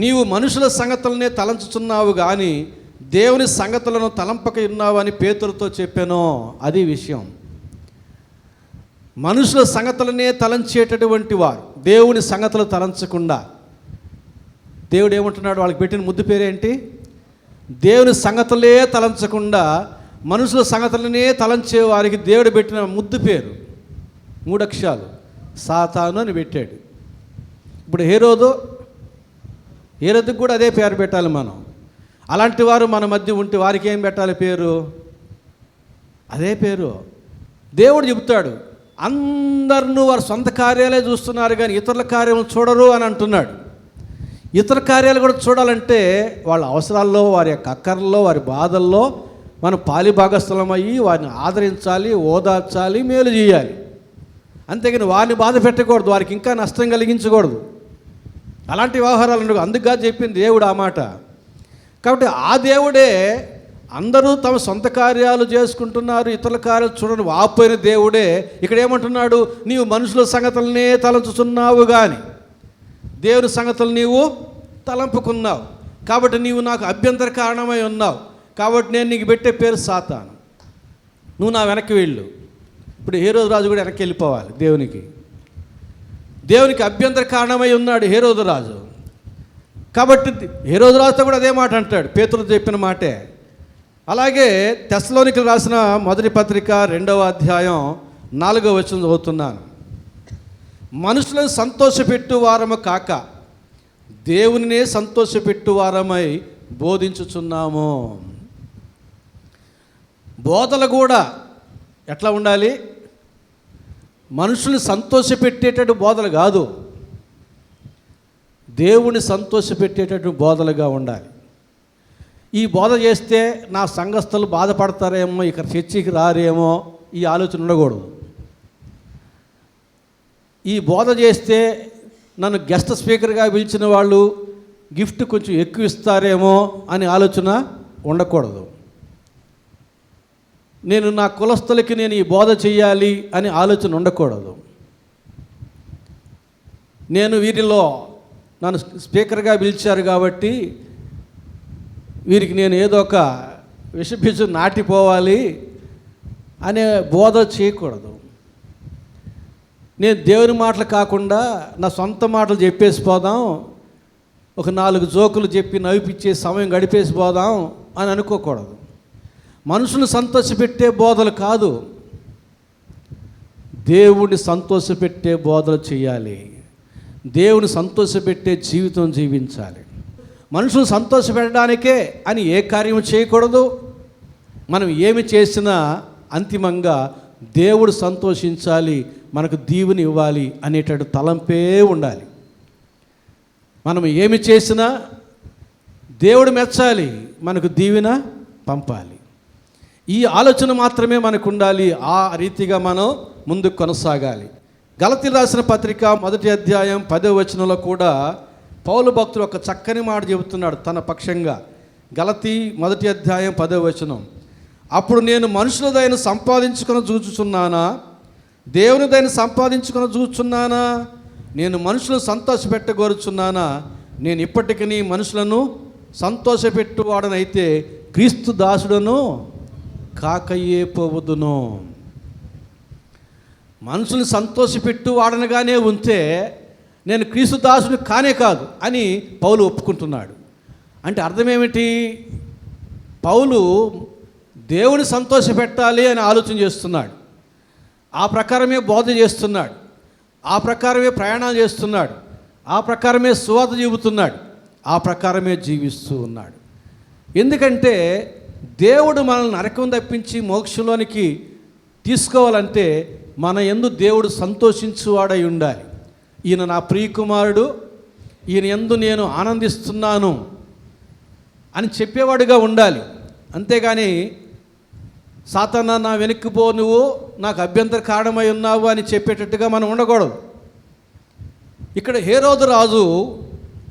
నీవు మనుషుల సంగతులనే తలంచుచున్నావు కానీ దేవుని సంగతులను తలంపక ఉన్నావు అని పేతురుతో చెప్పాను. అది విషయం. మనుషుల సంగతులనే తలంచేటటువంటి వారు దేవుని సంగతులు తలంచకుండా, దేవుడు ఏమంటున్నాడు? వాళ్ళకి పెట్టిన ముద్దు పేరేంటి? దేవుని సంగతులే తలంచకుండా మనుషుల సంగతులనే తలంచే వారికి దేవుడు పెట్టిన ముద్దు పేరు 3 అక్షరాలు, సాతాను అని పెట్టాడు. ఇప్పుడు హేరోదుకు కూడా అదే పేరు పెట్టాలి మనం. అలాంటి వారు మన మధ్య ఉంటే వారికి ఏం పెట్టాలి పేరు? అదే పేరు. దేవుడు చెబుతాడు, అందరూ వారి సొంత కార్యాలే చూస్తున్నారు కానీ ఇతరుల కార్యం చూడరు అని అంటున్నాడు. ఇతర కార్యాలు కూడా చూడాలంటే వాళ్ళ అవసరాల్లో, వారి యొక్క అక్కర్లలో, వారి బాధల్లో మనం పాలిభాగస్థలమయ్యి వారిని ఆదరించాలి, ఓదార్చాలి, మేలు చేయాలి. అంతేగాని వారిని బాధ పెట్టకూడదు, వారికి ఇంకా నష్టం కలిగించకూడదు. అలాంటి వ్యవహారాలు అందుకుగా చెప్పింది దేవుడు ఆ మాట. కాబట్టి ఆ దేవుడే అందరూ తమ సొంత కార్యాలు చేసుకుంటున్నారు, ఇతరుల కార్యాలు చూడని వాపోయిన దేవుడే ఇక్కడ ఏమంటున్నాడు? నీవు మనుషుల సంగతులనే తలంచుతున్నావు కానీ దేవుని సంగతులు నీవు తలంపుకున్నావు, కాబట్టి నీవు నాకు అభ్యంతర కారణమై ఉన్నావు, కాబట్టి నేను నీకు పెట్టే పేరు సాతాను. నువ్వు నా వెనక్కి వెళ్ళు. ఇప్పుడు హేరోదు రాజు కూడా వెనక్కి వెళ్ళిపోవాలి. దేవునికి అభ్యంతర కారణమై ఉన్నాడు హేరోదు రాజు. కాబట్టి హేరోదు రాజుతో కూడా అదే మాట అంటాడు, పేతురు చెప్పిన మాటే. అలాగే తెస్సలోనికీయులకు రాసిన మొదటి పత్రిక 2వ అధ్యాయం 4వ వచనం చదువుతున్నాను. మనుషులను సంతోషపెట్టు వారము కాక దేవునినే సంతోషపెట్టు వారమై బోధించుచున్నాము. బోధలు కూడా ఎట్లా ఉండాలి? మనుషుల్ని సంతోషపెట్టేటట్టు బోధలు కాదు, దేవుని సంతోషపెట్టేటట్టు బోధలుగా ఉండాలి. ఈ బోధ చేస్తే నా సంఘస్థులు బాధపడతారేమో, ఇక్కడ చర్చికి రారేమో, ఈ ఆలోచన ఉండకూడదు. ఈ బోధ చేస్తే నన్ను గెస్ట్ స్పీకర్గా పిలిచిన వాళ్ళు గిఫ్ట్ కొంచెం ఎక్కువ ఇస్తారేమో అని ఆలోచన ఉండకూడదు. నేను నా కులస్తులకి నేను ఈ బోధ చేయాలి అని ఆలోచన ఉండకూడదు. నేను వీరిలో నన్ను స్పీకర్గా పిలిచారు కాబట్టి వీరికి నేను ఏదో ఒక విషబీజం నాటిపోవాలి అనే బోధ చేయకూడదు. నేను దేవుని మాటలు కాకుండా నా సొంత మాటలు చెప్పేసి పోదాం, ఒక 4 జోకులు చెప్పి నవ్విపించే సమయం గడిపేసి పోదాం అని అనుకోకూడదు. మనుషులు సంతోషపెట్టే బోధలు కాదు, దేవుడిని సంతోషపెట్టే బోధలు చేయాలి. దేవుని సంతోషపెట్టే జీవితం జీవించాలి. మనుషులు సంతోషపెట్టడానికే అని ఏ కార్యం చేయకూడదు. మనం ఏమి చేసినా అంతిమంగా దేవుడు సంతోషించాలి, మనకు దీవెని ఇవ్వాలి అనేటటువంటి తలంపే ఉండాలి. మనం ఏమి చేసినా దేవుడు మెచ్చాలి, మనకు దీవెన పంపాలి. ఈ ఆలోచన మాత్రమే మనకు ఉండాలి. ఆ రీతిగా మనం ముందుకు కొనసాగాలి. గలతీలు రాసిన పత్రిక 1వ అధ్యాయం 10వ వచనంలో కూడా పౌలు భక్తుడు ఒక చక్కని మాట చెబుతున్నాడు తన పక్షంగా. గలతీ 1వ అధ్యాయం 10వ వచనం, అప్పుడు నేను మనుషులదైన సంపాదించుకొని చూచుచున్నానా, దేవునిదైన సంపాదించుకొని చూచుచున్నానా? నేను మనుషులను సంతోషపెట్టగోరుచున్నానా? నేను ఇప్పటికీ మనుషులను సంతోషపెట్టువాడనైతే క్రీస్తు దాసుడను కాకయ్యే పోవదును. మనుషుల్ని సంతోషపెట్టువాడనగానే ఉంటే నేను క్రీస్తు దాసుడు కానే కాదు అని పౌలు ఒప్పుకుంటున్నాడు. అంటే అర్థమేమిటి? పౌలు దేవుని సంతోషపెట్టాలి అని ఆలోచన చేస్తున్నాడు. ఆ ప్రకారమే బోధ చేస్తున్నాడు, ఆ ప్రకారమే ప్రయాణాలు చేస్తున్నాడు, ఆ ప్రకారమే సువార్త చెబుతున్నాడు, ఆ ప్రకారమే జీవిస్తూ ఉన్నాడు. ఎందుకంటే దేవుడు మనల్ని నరకం తప్పించి మోక్షంలోనికి తీసుకోవాలంటే మన యందు దేవుడు సంతోషించువాడై ఉండాలి. ఈయన నా ప్రియకుమారుడు, ఈయన యందు నేను ఆనందిస్తున్నాను అని చెప్పేవాడుగా ఉండాలి. అంతేగాని సాతానా నా వెనక్కి పో, నువ్వు నాకు అభ్యంతర కారణమై ఉన్నావు అని చెప్పేటట్టుగా మనం ఉండకూడదు. ఇక్కడ హేరోదు రాజు,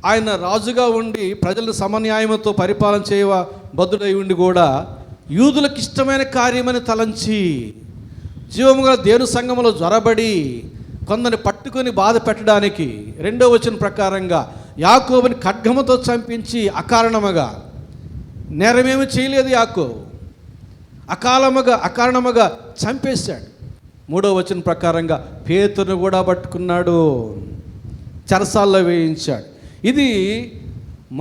ఆయన రాజుగా ఉండి ప్రజలను సమన్యాయంతో పరిపాలన చేయవ బద్ధుడై ఉండి కూడా యూదులకు ఇష్టమైన కార్యమని తలంచి జీవముగా దేవుని సంఘములో జ్వరబడి కొందరిని పట్టుకొని బాధ పెట్టడానికి 2వ వచనం ప్రకారంగా యాకోబుని ఖడ్గముతో చంపించి అకారణముగా, నేరమేమి చేయలేదు యాకోబు, అకారణముగా చంపేశాడు. 3వ వచనం ప్రకారంగా పేతురును కూడా పట్టుకున్నాడు, చెరసాల్లో వేయించాడు. ఇది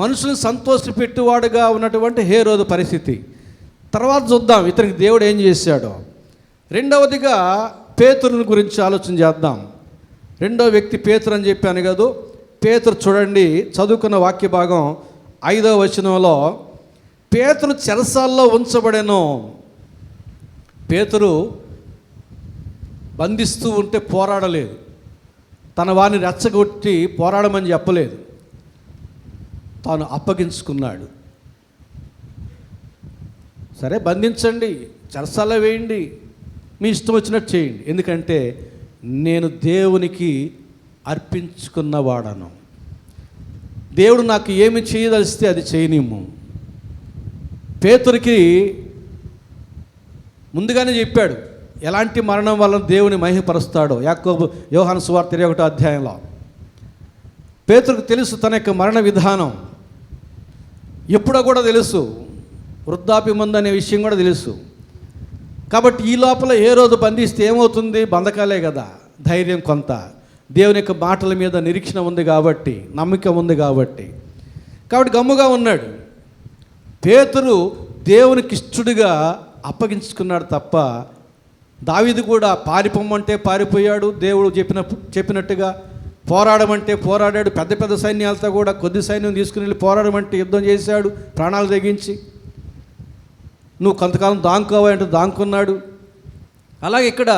మనుషులను సంతోషపెట్టువాడుగా ఉన్నటువంటి హేరోదు పరిస్థితి. తర్వాత చూద్దాం ఇతనికి దేవుడు ఏం చేశాడో. 2వదిగా పేతురుని గురించి ఆలోచన చేద్దాం. 2వ వ్యక్తి పేతురు అని చెప్పాను కదా. పేతురు చూడండి, చదువుకున్న వాక్య భాగం 5వ వచనంలో, పేతురు చెరసాల్లో ఉంచబడెను. పేతురు బంధిస్తూ ఉంటే పోరాడలేదు, తన వారిని రెచ్చగొట్టి పోరాడమని చెప్పలేదు, తాను అప్పగించుకున్నాడు. సరే బంధించండి, చెరసాల్లో వేయండి, మీ ఇష్టం వచ్చినట్టు చేయండి, ఎందుకంటే నేను దేవునికి అర్పించుకున్నవాడను, దేవుడు నాకు ఏమి చేయదలిస్తే అది చేయనిమ్ము. పేతురికి ముందుగానే చెప్పాడు ఎలాంటి మరణం వల్ల దేవుని మహిమపరుస్తాడో. యాకోబు యోహాను సువార్త 21వ అధ్యాయంలో పేతురుకు తెలుసు తన యొక్క మరణ విధానం, ఎప్పుడో కూడా తెలుసు, వృద్ధాప్యం ఉందనే విషయం కూడా తెలుసు. కాబట్టి ఈ లోపల ఏ రోజు బంధిస్తే ఏమవుతుంది? బంధకాలే కదా. ధైర్యం కొంత, దేవుని యొక్క మాటల మీద నిరీక్షణ ఉంది కాబట్టి, నమ్మకం ఉంది కాబట్టి గమ్ముగా ఉన్నాడు. పేతురు దేవునికి ఇష్టడుగా అప్పగించుకున్నాడు తప్ప, దావీదు కూడా పారిపోమంటే పారిపోయాడు, దేవుడు చెప్పినట్టుగా పోరాడమంటే పోరాడాడు. పెద్ద పెద్ద సైన్యాలతో కూడా కొద్ది సైన్యం తీసుకుని వెళ్ళి పోరాడమంటే యుద్ధం చేశాడు, ప్రాణాలు తెగించి. నువ్వు కొంతకాలం దాంకోవాలంటే దాంకున్నాడు. అలాగే ఇక్కడ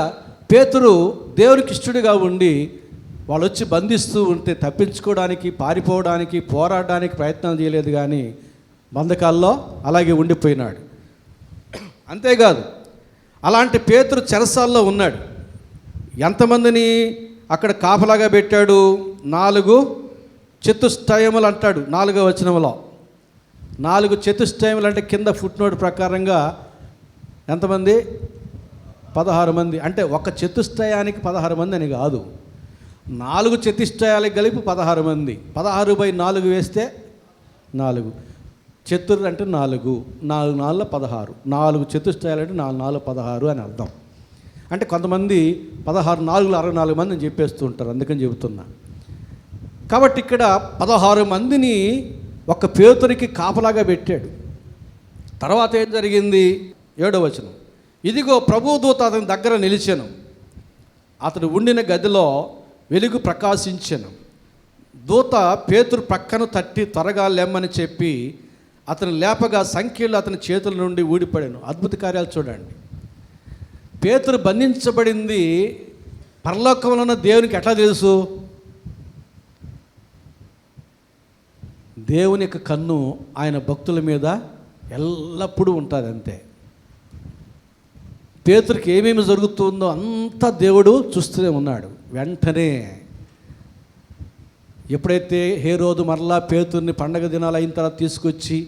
పేతురు దేవునికి ఇష్టడుగా ఉండి వాళ్ళు వచ్చి బంధిస్తూ ఉంటే తప్పించుకోవడానికి, పారిపోవడానికి, పోరాడడానికి ప్రయత్నం చేయలేదు, కానీ బంధకాల్లో అలాగే ఉండిపోయినాడు. అంతేకాదు, అలాంటి పేతురు చెరసాల్లో ఉన్నాడు. ఎంతమందిని అక్కడ కాపలాగా పెట్టాడు? 4 చతుష్టయములు అంటాడు 4వ వచనంలో. 4 చతుష్టయములు అంటే కింద ఫుట్ నోట్ ప్రకారంగా ఎంతమంది? 16 మంది. అంటే ఒక చతుష్టయానికి 16 మంది అని కాదు, 4 చతుష్టయాలకు కలిపి 16 మంది. 16/4 వేస్తే 4. చతుర్ అంటే 4, 4 4 16, 4 చతుష్టయాలు అంటే 4 4 16 అని అర్థం. అంటే కొంతమంది 16,464 మంది అని చెప్పేస్తూ ఉంటారు, అందుకని చెబుతున్నా. కాబట్టి ఇక్కడ 16 మందిని ఒక పేతురికి కాపలాగా పెట్టాడు. తర్వాత ఏం జరిగింది? 7వ వచనం. ఇదిగో ప్రభుదూత అతని దగ్గర నిలిచెను, అతడు ఉండిన గదిలో వెలుగు ప్రకాశించెను. దూత పేతురు ప్రక్కను తట్టి త్వరగా లేమ్మని చెప్పి అతను లేపగా సంఖ్యలు అతని చేతుల నుండి ఊడిపడాను. అద్భుత కార్యాలు చూడండి. పేతురు బంధించబడింది పరలోకంలో ఉన్న దేవునికి ఎట్లా తెలుసు? దేవుని యొక్క కన్ను ఆయన భక్తుల మీద ఎల్లప్పుడూ ఉంటుంది. అంతే. పేతురికి ఏమేమి జరుగుతుందో అంతా దేవుడు చూస్తూనే ఉన్నాడు. వెంటనే ఎప్పుడైతే హేరోదు మరలా పేతుర్ని పండగ దినాలు అయిన తర్వాత తీసుకొచ్చి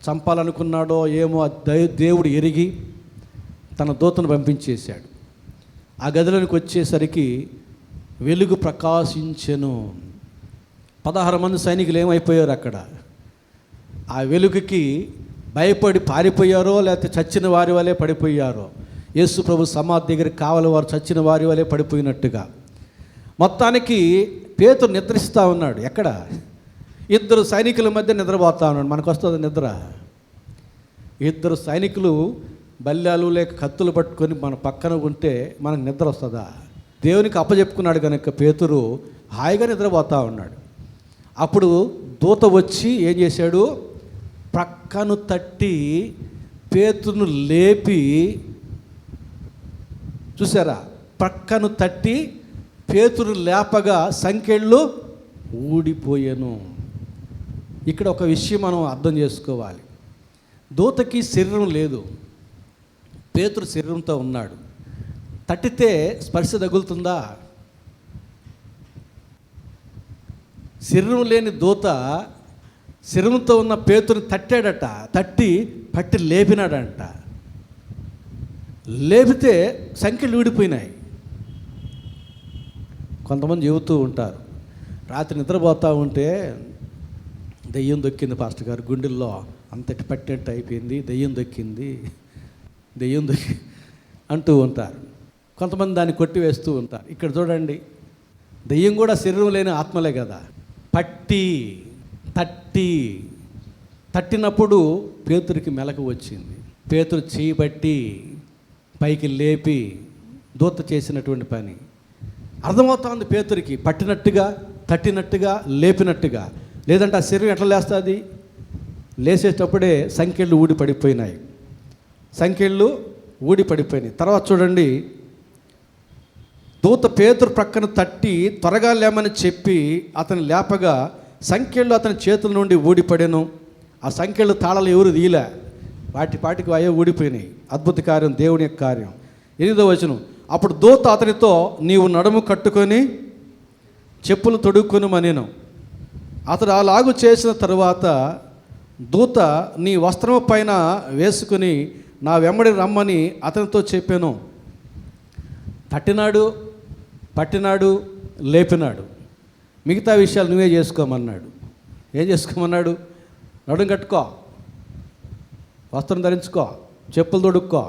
చంపాలనుకున్నాడో ఏమో దేవుడు ఎరిగి తన దూతను పంపించేశాడు. ఆ గదిలోనికి వచ్చేసరికి వెలుగు ప్రకాశించెను. 16 మంది సైనికులు ఏమైపోయారు అక్కడ? ఆ వెలుగుకి భయపడి పారిపోయారో లేకపోతే చచ్చిన వారి వలె పడిపోయారో, యేసు ప్రభు సమాధి దగ్గర కావలి వారు చచ్చిన వారి వలె పడిపోయినట్టుగా. మొత్తానికి పేతురు నిద్రిస్తూ ఉన్నాడు. ఎక్కడ? 2 సైనికుల మధ్య నిద్రపోతా ఉన్నాడు. మనకు వస్తుంది నిద్ర? 2 సైనికులు బల్యాలు లేక కత్తులు పట్టుకొని మన పక్కన ఉంటే మనకు నిద్ర వస్తుందా? దేవునికి అప్పచెప్పుకున్నాడు కనుక పేతురు హాయిగా నిద్రపోతూ ఉన్నాడు. అప్పుడు దూత వచ్చి ఏం చేశాడు? ప్రక్కను తట్టి పేతురును లేపి, చూసారా, ప్రక్కను తట్టి పేతురు లేపగా సంకెళ్ళు ఊడిపోయాను. ఇక్కడ ఒక విషయం మనం అర్థం చేసుకోవాలి. దూతకి శరీరం లేదు, పేతురు శరీరంతో ఉన్నాడు. తట్టితే స్పర్శ తగులుతుందా? శరీరం లేని దూత శరీరంతో ఉన్న పేతురుని తట్టాడట, తట్టి పట్టి లేపినాడంట. లేపితే సంఖ్యలు ఊడిపోయినాయి. కొంతమంది చెబుతూ ఉంటారు, రాత్రి నిద్రపోతూ ఉంటే దెయ్యం దొక్కింది పాస్టర్ గారు, గుండెల్లో అంతటి పట్టేట్టు అయిపోయింది, దెయ్యం దొక్కింది అంటూ ఉంటారు. కొంతమంది దాన్ని కొట్టివేస్తూ ఉంటారు. ఇక్కడ చూడండి, దెయ్యం కూడా శరీరం లేని ఆత్మలే కదా. తట్టినప్పుడు పేతురికి మెలకు వచ్చింది. పేతురు చేయబట్టి పైకి లేపి దూత చేసినటువంటి పని అర్థమవుతోంది పేతురికి. పట్టినట్టుగా, తట్టినట్టుగా, లేపినట్టుగా. లేదంటే ఆ శరీరం ఎట్లా లేస్తుంది? లేచేటప్పుడే సంఖ్యలు ఊడిపడిపోయినాయి. తర్వాత చూడండి, దూత పేతురు ప్రక్కన తట్టి త్వరగా లేమని చెప్పి అతను లేపగా సంఖ్యలు అతని చేతుల నుండి ఊడిపడెను. ఆ సంఖ్యలు తాళాలు ఎవరు తీయలే, వాటికి అయ్యే ఊడిపోయినాయి. అద్భుత కార్యం, దేవుని యొక్క కార్యం. 8వ వచనం. అప్పుడు దూత అతనితో, నీవు నడుము కట్టుకొని చెప్పులు తొడుక్కునుమనెను. అతడు అలాగు చేసిన తరువాత దూత నీ వస్త్రము పైన వేసుకుని నా వెంబడి రమ్మని అతనితో చెప్పాను. పట్టినాడు, లేపినాడు. మిగతా విషయాలు నువ్వే చేసుకోమన్నాడు. ఏం చేసుకోమన్నాడు? నడుము కట్టుకో, వస్త్రం ధరించుకో, చెప్పులు తొడుక్కో,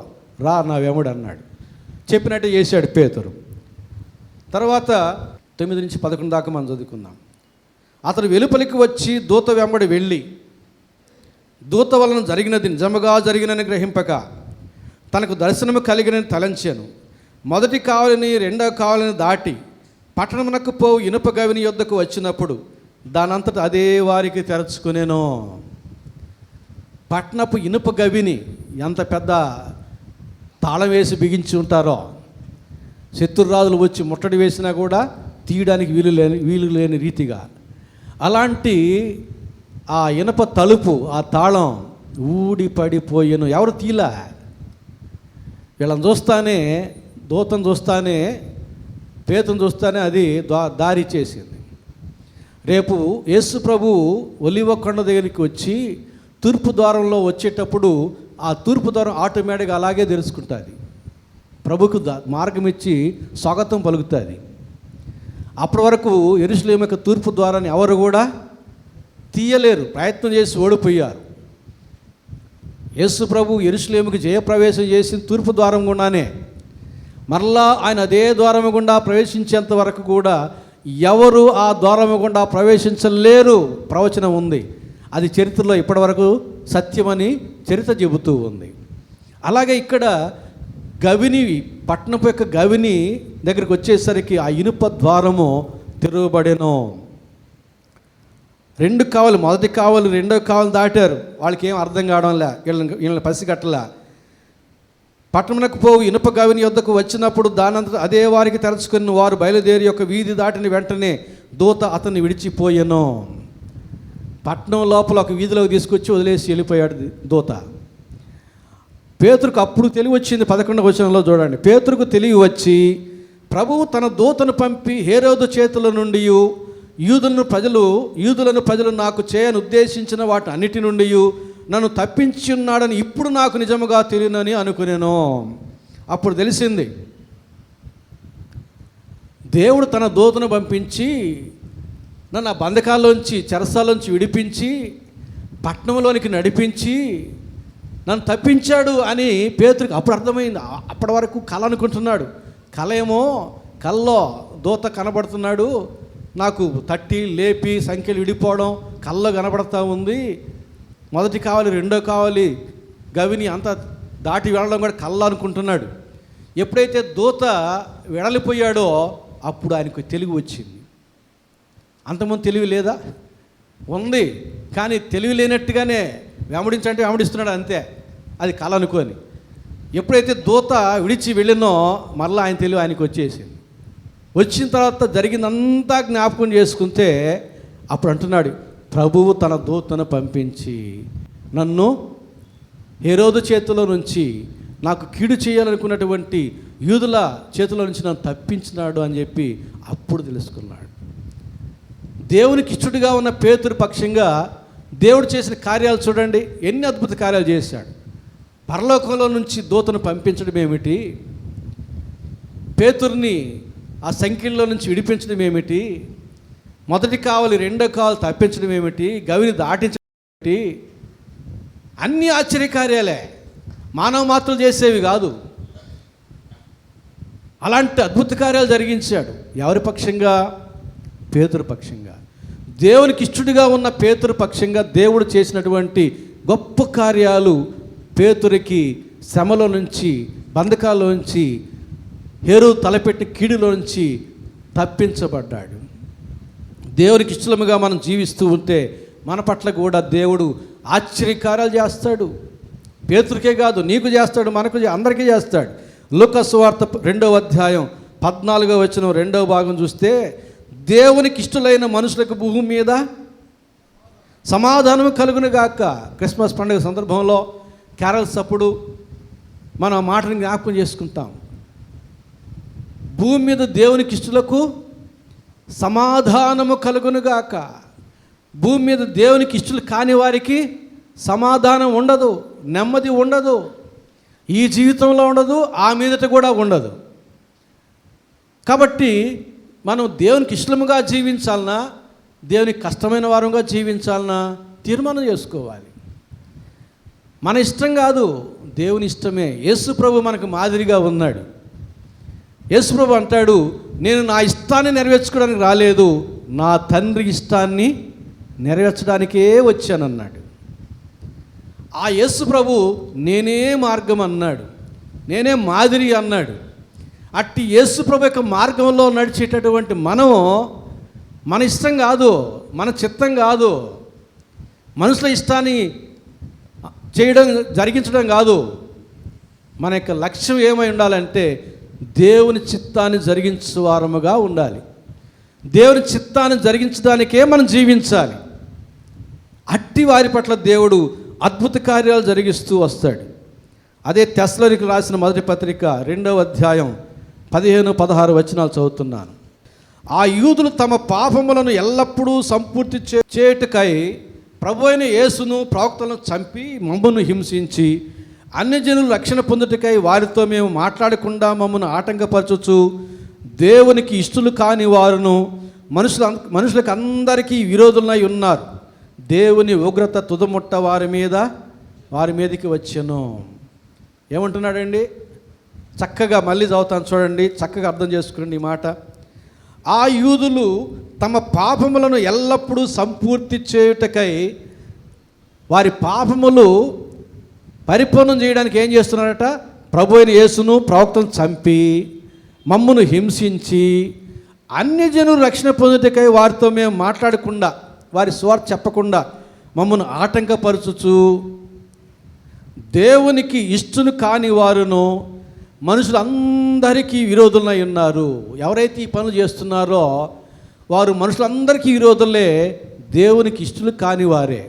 రా నా వెంబడి అన్నాడు. చెప్పినట్టు చేశాడు పేతురు. తర్వాత 9 నుంచి 11 దాకా మనం చదువుకుందాం. అతడు వెలుపలికి వచ్చి దూత వెంబడి వెళ్ళి దూత వలన జరిగినది నిజముగా జరిగినని గ్రహింపక తనకు దర్శనము కలిగినని తలంచాను. మొదటి కావలిని 2వ కావలిని దాటి పట్టణమునకు పోవు ఇనుప గవిని యొద్దకు వచ్చినప్పుడు దానంతట అదే వారికి తెరచుకునేను. పట్టణపు ఇనుప గవిని ఎంత పెద్ద తాళం వేసి బిగించి ఉంటారో, శత్రురాజులు వచ్చి ముట్టడి వేసినా కూడా తీయడానికి వీలు లేని రీతిగా అలాంటి ఆ ఇనప తలుపు, ఆ తాళం ఊడిపడిపోయాను. ఎవరు తీలా? వీళ్ళని చూస్తానే, దూతను చూస్తానే, పేతును చూస్తానే అది దారి చేసింది. రేపు యేసు ప్రభు ఒలివ కొండ దగ్గరికి వచ్చి తూర్పు ద్వారంలో వచ్చేటప్పుడు ఆ తూర్పు ద్వారం ఆటోమేటిక్గా అలాగే తెరుచుకుంటుంది. ప్రభుకు మార్గం ఇచ్చి స్వాగతం పలుకుతుంది. అప్పటి వరకు యెరూషలేము యొక్క తూర్పు ద్వారాన్ని ఎవరు కూడా తీయలేరు, ప్రయత్నం చేసి ఓడిపోయారు. యేసు ప్రభు యెరూషలేముకి జయప్రవేశం చేసిన తూర్పు ద్వారం గుండానే. మరలా ఆయన అదే ద్వారము గుండా ప్రవేశించేంత వరకు కూడా ఎవరు ఆ ద్వారము గుండా ప్రవేశించలేరు ప్రవచనం ఉంది. అది చరిత్రలో ఇప్పటివరకు సత్యమని చరిత్ర చెబుతూ ఉంది. అలాగే ఇక్కడ గవిని, పట్టణపు యొక్క గవిని దగ్గరికి వచ్చేసరికి ఆ ఇనుప ద్వారము తెరవబడెను. 2 కావలు, మొదటి కావలు 2వ కావలు దాటారు. వాళ్ళకి ఏం అర్థం కావడంలే, వీళ్ళని పసిగట్టలే. పట్టణమునకు పోవు ఇనుప గవిని యొద్దకు వచ్చినప్పుడు దానంతట అదే వారికి తెరచుకుని వారు బయలుదేరి యొక్క వీధి దాటిన వెంటనే దూత అతన్ని విడిచిపోయెను. పట్టణం లోపల ఒక వీధిలోకి తీసుకొచ్చి వదిలేసి వెళ్ళిపోయాడు దూత. పేతురుకు అప్పుడు తెలివి వచ్చింది. 11వ వచనంలో చూడండి. పేతురుకు తెలివి వచ్చి ప్రభువు తన దూతను పంపి హేరోదు చేతుల నుండి యూదులను ప్రజలు నాకు చేయని ఉద్దేశించిన వాటి అన్నిటి నుండి నన్ను తప్పించి ఉన్నాడని ఇప్పుడు నాకు నిజముగా తెలియనని అనుకునేను. అప్పుడు తెలిసింది, దేవుడు తన దూతను పంపించి నన్ను ఆ బంధకాల్లోంచి, చెరసాల్లోంచి విడిపించి పట్టణంలోనికి నడిపించి నన్ను తప్పించాడు అని పేతురుకి అప్పుడు అర్థమైంది. అప్పటి వరకు కళ అనుకుంటున్నాడు. కళ ఏమో, కల్లో దూత కనబడుతున్నాడు, నాకు తట్టి లేపి సంఖ్యలు విడిపోవడం కళ్ళలో కనబడతా ఉంది. మొదటి కావాలి, 2వ కావాలి, గవిని అంతా దాటి వెళ్ళడం కూడా కళ్ళ అనుకుంటున్నాడు. ఎప్పుడైతే దూత వెడలిపోయాడో అప్పుడు ఆయనకు తెలివి వచ్చింది. అంతకుముందు తెలివి లేదా? ఉంది, కానీ తెలివి లేనట్టుగానే వెంబడించంటే వెంబడిస్తున్నాడు అంతే, అది కళ అనుకొని. ఎప్పుడైతే దూత విడిచి వెళ్ళినో మరలా ఆయన తెలివి ఆయనకు వచ్చేసింది. వచ్చిన తర్వాత జరిగిందంతా జ్ఞాపకం చేసుకుంటే అప్పుడు అంటున్నాడు, ప్రభువు తన దూతను పంపించి నన్ను హేరోదు చేతిలో నుంచి, నాకు కీడు చేయాలనుకున్నటువంటి యూదుల చేతిలో నుంచి నన్ను తప్పించినాడు అని చెప్పి అప్పుడు తెలుసుకున్నాడు. దేవునికి ఇష్టడుగా ఉన్న పేతురు పక్షంగా దేవుడు చేసిన కార్యాలు చూడండి, ఎన్ని అద్భుత కార్యాలు చేశాడు. పరలోకంలో నుంచి దూతను పంపించడం ఏమిటి, పేతుర్ని ఆ సంఖ్యల్లో నుంచి విడిపించడం ఏమిటి, మొదటి కావాలి 2వ కావాలి తప్పించడం ఏమిటి, గవిని దాటించడం ఏమిటి, అన్ని ఆశ్చర్యకార్యాలే, మానవ మాత్రలు చేసేవి కాదు. అలాంటి అద్భుత కార్యాలు జరిగించాడు. ఎవరి పక్షంగా? పేతురు పక్షంగా. దేవునికి ఇష్టడుగా ఉన్న పేతురు పక్షంగా దేవుడు చేసినటువంటి గొప్ప కార్యాలు పేతురికి శ్రమలో నుంచి, బంధకాల్లో నుంచి, హేరోదు తలపెట్టి కీడులో నుంచి తప్పించబడ్డాడు. దేవునికి ఇష్టముగా మనం జీవిస్తూ ఉంటే మన పట్ల కూడా దేవుడు ఆశ్చర్యకార్యాలు చేస్తాడు. పేతురికే కాదు, నీకు చేస్తాడు, మనకు, అందరికీ చేస్తాడు. లూకా సువార్త 2వ అధ్యాయం 14వ వచనం 2వ భాగం చూస్తే, దేవునికి ఇష్టలైన మనుషులకు భూమి మీద సమాధానం కలుగును గాక. క్రిస్మస్ పండుగ సందర్భంలో క్యారల్స్ అప్పుడు మనం ఆ మాటని జ్ఞాపకం చేసుకుంటాం. భూమి మీద దేవునికి ఇష్టలకు సమాధానము కలుగునుగాక. భూమి మీద దేవునికి ఇష్టలు కాని వారికి సమాధానం ఉండదు, నెమ్మది ఉండదు, ఈ జీవితంలో ఉండదు, ఆ మీదట కూడా ఉండదు. కాబట్టి మనం దేవునికి ఇష్టముగా జీవించాలన్నా, దేవునికి కష్టమైన వారంగా జీవించాలన్నా తీర్మానం చేసుకోవాలి. మన ఇష్టం కాదు, దేవుని ఇష్టమే. యేసు ప్రభు మనకు మాదిరిగా ఉన్నాడు. యేసు ప్రభు అంటాడు, నేను నా ఇష్టాన్ని నెరవేర్చుకోవడానికి రాలేదు, నా తండ్రి ఇష్టాన్ని నెరవేర్చడానికే వచ్చానన్నాడు. ఆ యేసు ప్రభు నేనే మార్గం అన్నాడు, నేనే మాదిరి అన్నాడు. అట్టి యేసు ప్రభు యొక్క మార్గంలో నడిచేటటువంటి మనం, మన ఇష్టం కాదు, మన చిత్తం కాదు, మనుషుల ఇష్టాన్ని జరిగించడం కాదు. మన యొక్క లక్ష్యం ఏమై ఉండాలంటే దేవుని చిత్తాన్ని జరిగించేవారముగా ఉండాలి. దేవుని చిత్తాన్ని జరిగించడానికే మనం జీవించాలి. అట్టి వారి పట్ల దేవుడు అద్భుత కార్యాలు జరిగిస్తూ వస్తాడు. అదే తెస్సలోనికీయులకు రాసిన మొదటి పత్రిక 2వ అధ్యాయం 15-16 వచనాలు చదువుతున్నాను. ఆ యూదులు తమ పాపములను ఎల్లప్పుడూ సంపూర్తి చేయుటకై ప్రభువైన యేసును ప్రవక్తలను చంపి మమ్మను హింసించి అన్యజనులు రక్షణ పొందుటకై వారితో మేము మాట్లాడకుండా మమ్మను ఆటంకపరచుచు దేవునికి ఇష్టలు కాని వారును మనుషులకు అందరికీ విరోధులై ఉన్నారు. దేవుని ఉగ్రత తుదముట్ట వారి మీదకి వచ్చెను. ఏమంటున్నాడండి? చక్కగా మళ్ళీ చదువుతాను చూడండి, చక్కగా అర్థం చేసుకోండి ఈ మాట. ఆ యూదులు తమ పాపములను ఎల్లప్పుడూ సంపూర్తి చేయుటకై వారి పాపములు పరిపూర్ణం చేయడానికి ఏం చేస్తున్నారట? ప్రభు అయిన యేసును ప్రవక్తను చంపి మమ్మును హింసించి అన్యజనులు రక్షణ పొందుటకై వారితో మేము మాట్లాడకుండా, వారి స్వార్థ చెప్పకుండా మమ్మను ఆటంకపరచుచు దేవునికి ఇష్టలు కాని వారును మనుషులందరికీ విరోధులై ఉన్నారు. ఎవరైతే ఈ పనులు చేస్తున్నారో వారు మనుషులందరికీ విరోధులే, దేవునికి ఇష్టలు కాని వారే.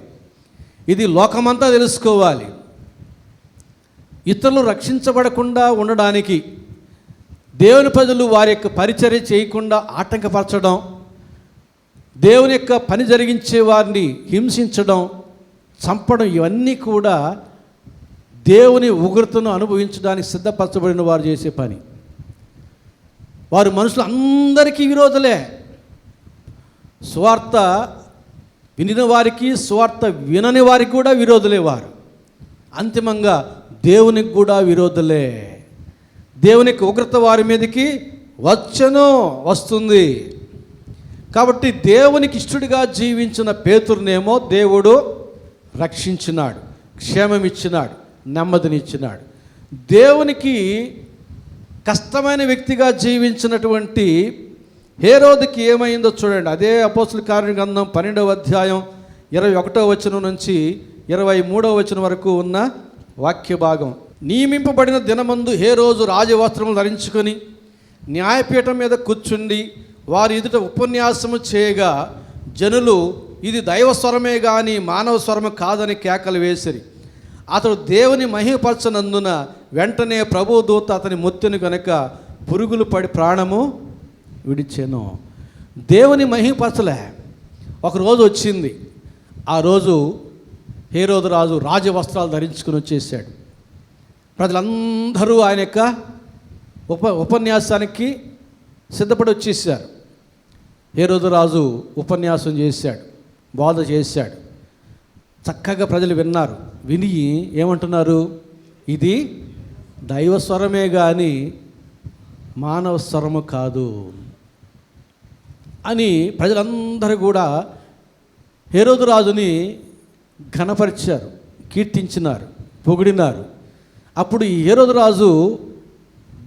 ఇది లోకమంతా తెలుసుకోవాలి. ఇతరులు రక్షించబడకుండా ఉండడానికి దేవుని ప్రజలు వారి యొక్క పరిచర్య చేయకుండా ఆటంకపరచడం, దేవుని యొక్క పని జరిగించే వారిని హింసించడం, చంపడం, ఇవన్నీ కూడా దేవుని ఉగ్రతను అనుభవించడానికి సిద్ధపరచబడిన వారు చేసే పని. వారు మనుషులు అందరికీ విరోధులే. సువార్త వినిన వారికి, సువార్త వినని వారికి కూడా విరోధులే వారు. అంతిమంగా దేవునికి కూడా విరోధులే. దేవునికి ఉగ్రత వారి మీదకి వస్తుంది. కాబట్టి దేవునికి ఇష్టడిగా జీవించిన పేతురునేమో దేవుడు రక్షించినాడు, క్షేమం ఇచ్చినాడు, నెమ్మదినిచ్చినాడు. దేవునికి కష్టమైన వ్యక్తిగా జీవించినటువంటి హేరోదుకి ఏమైందో చూడండి. అదే అపోస్తుల కార్య గ్రంథం 12వ అధ్యాయం 21వ వచనం నుంచి 23వ వచనం వరకు ఉన్న వాక్య భాగం. నియమింపబడిన దినమందు హేరోదు రాజవస్త్రములు ధరించుకొని న్యాయపీఠం మీద కూర్చుండి వారి ఎదుట ఉపన్యాసము చేయగా జనులు ఇది దైవస్వరమే కానీ మానవ స్వరము కాదని కేకలు వేసిరి. అతడు దేవుని మహిమపరచనందున వెంటనే ప్రభు దూత అతని మొత్తెను కనుక పురుగులు పడి ప్రాణము విడిచెను. దేవుని మహిమపరచలే. ఒకరోజు వచ్చింది. ఆ రోజు హేరోదు రాజు రాజవస్త్రాలు ధరించుకుని వచ్చేసాడు. ప్రజలందరూ ఆయన యొక్క ఉపన్యాసానికి సిద్ధపడి వచ్చేసారు. హేరోదు రాజు ఉపన్యాసం చేశాడు, బోధ చేశాడు. చక్కగా ప్రజలు విన్నారు. విని ఏమంటున్నారు? ఇది దైవస్వరమే కానీ మానవ స్వరము కాదు అని ప్రజలందరూ కూడా హేరోదు రాజుని ఘనపరిచారు, కీర్తించినారు, పొగిడినారు. అప్పుడు ఈ హేరోదు రాజు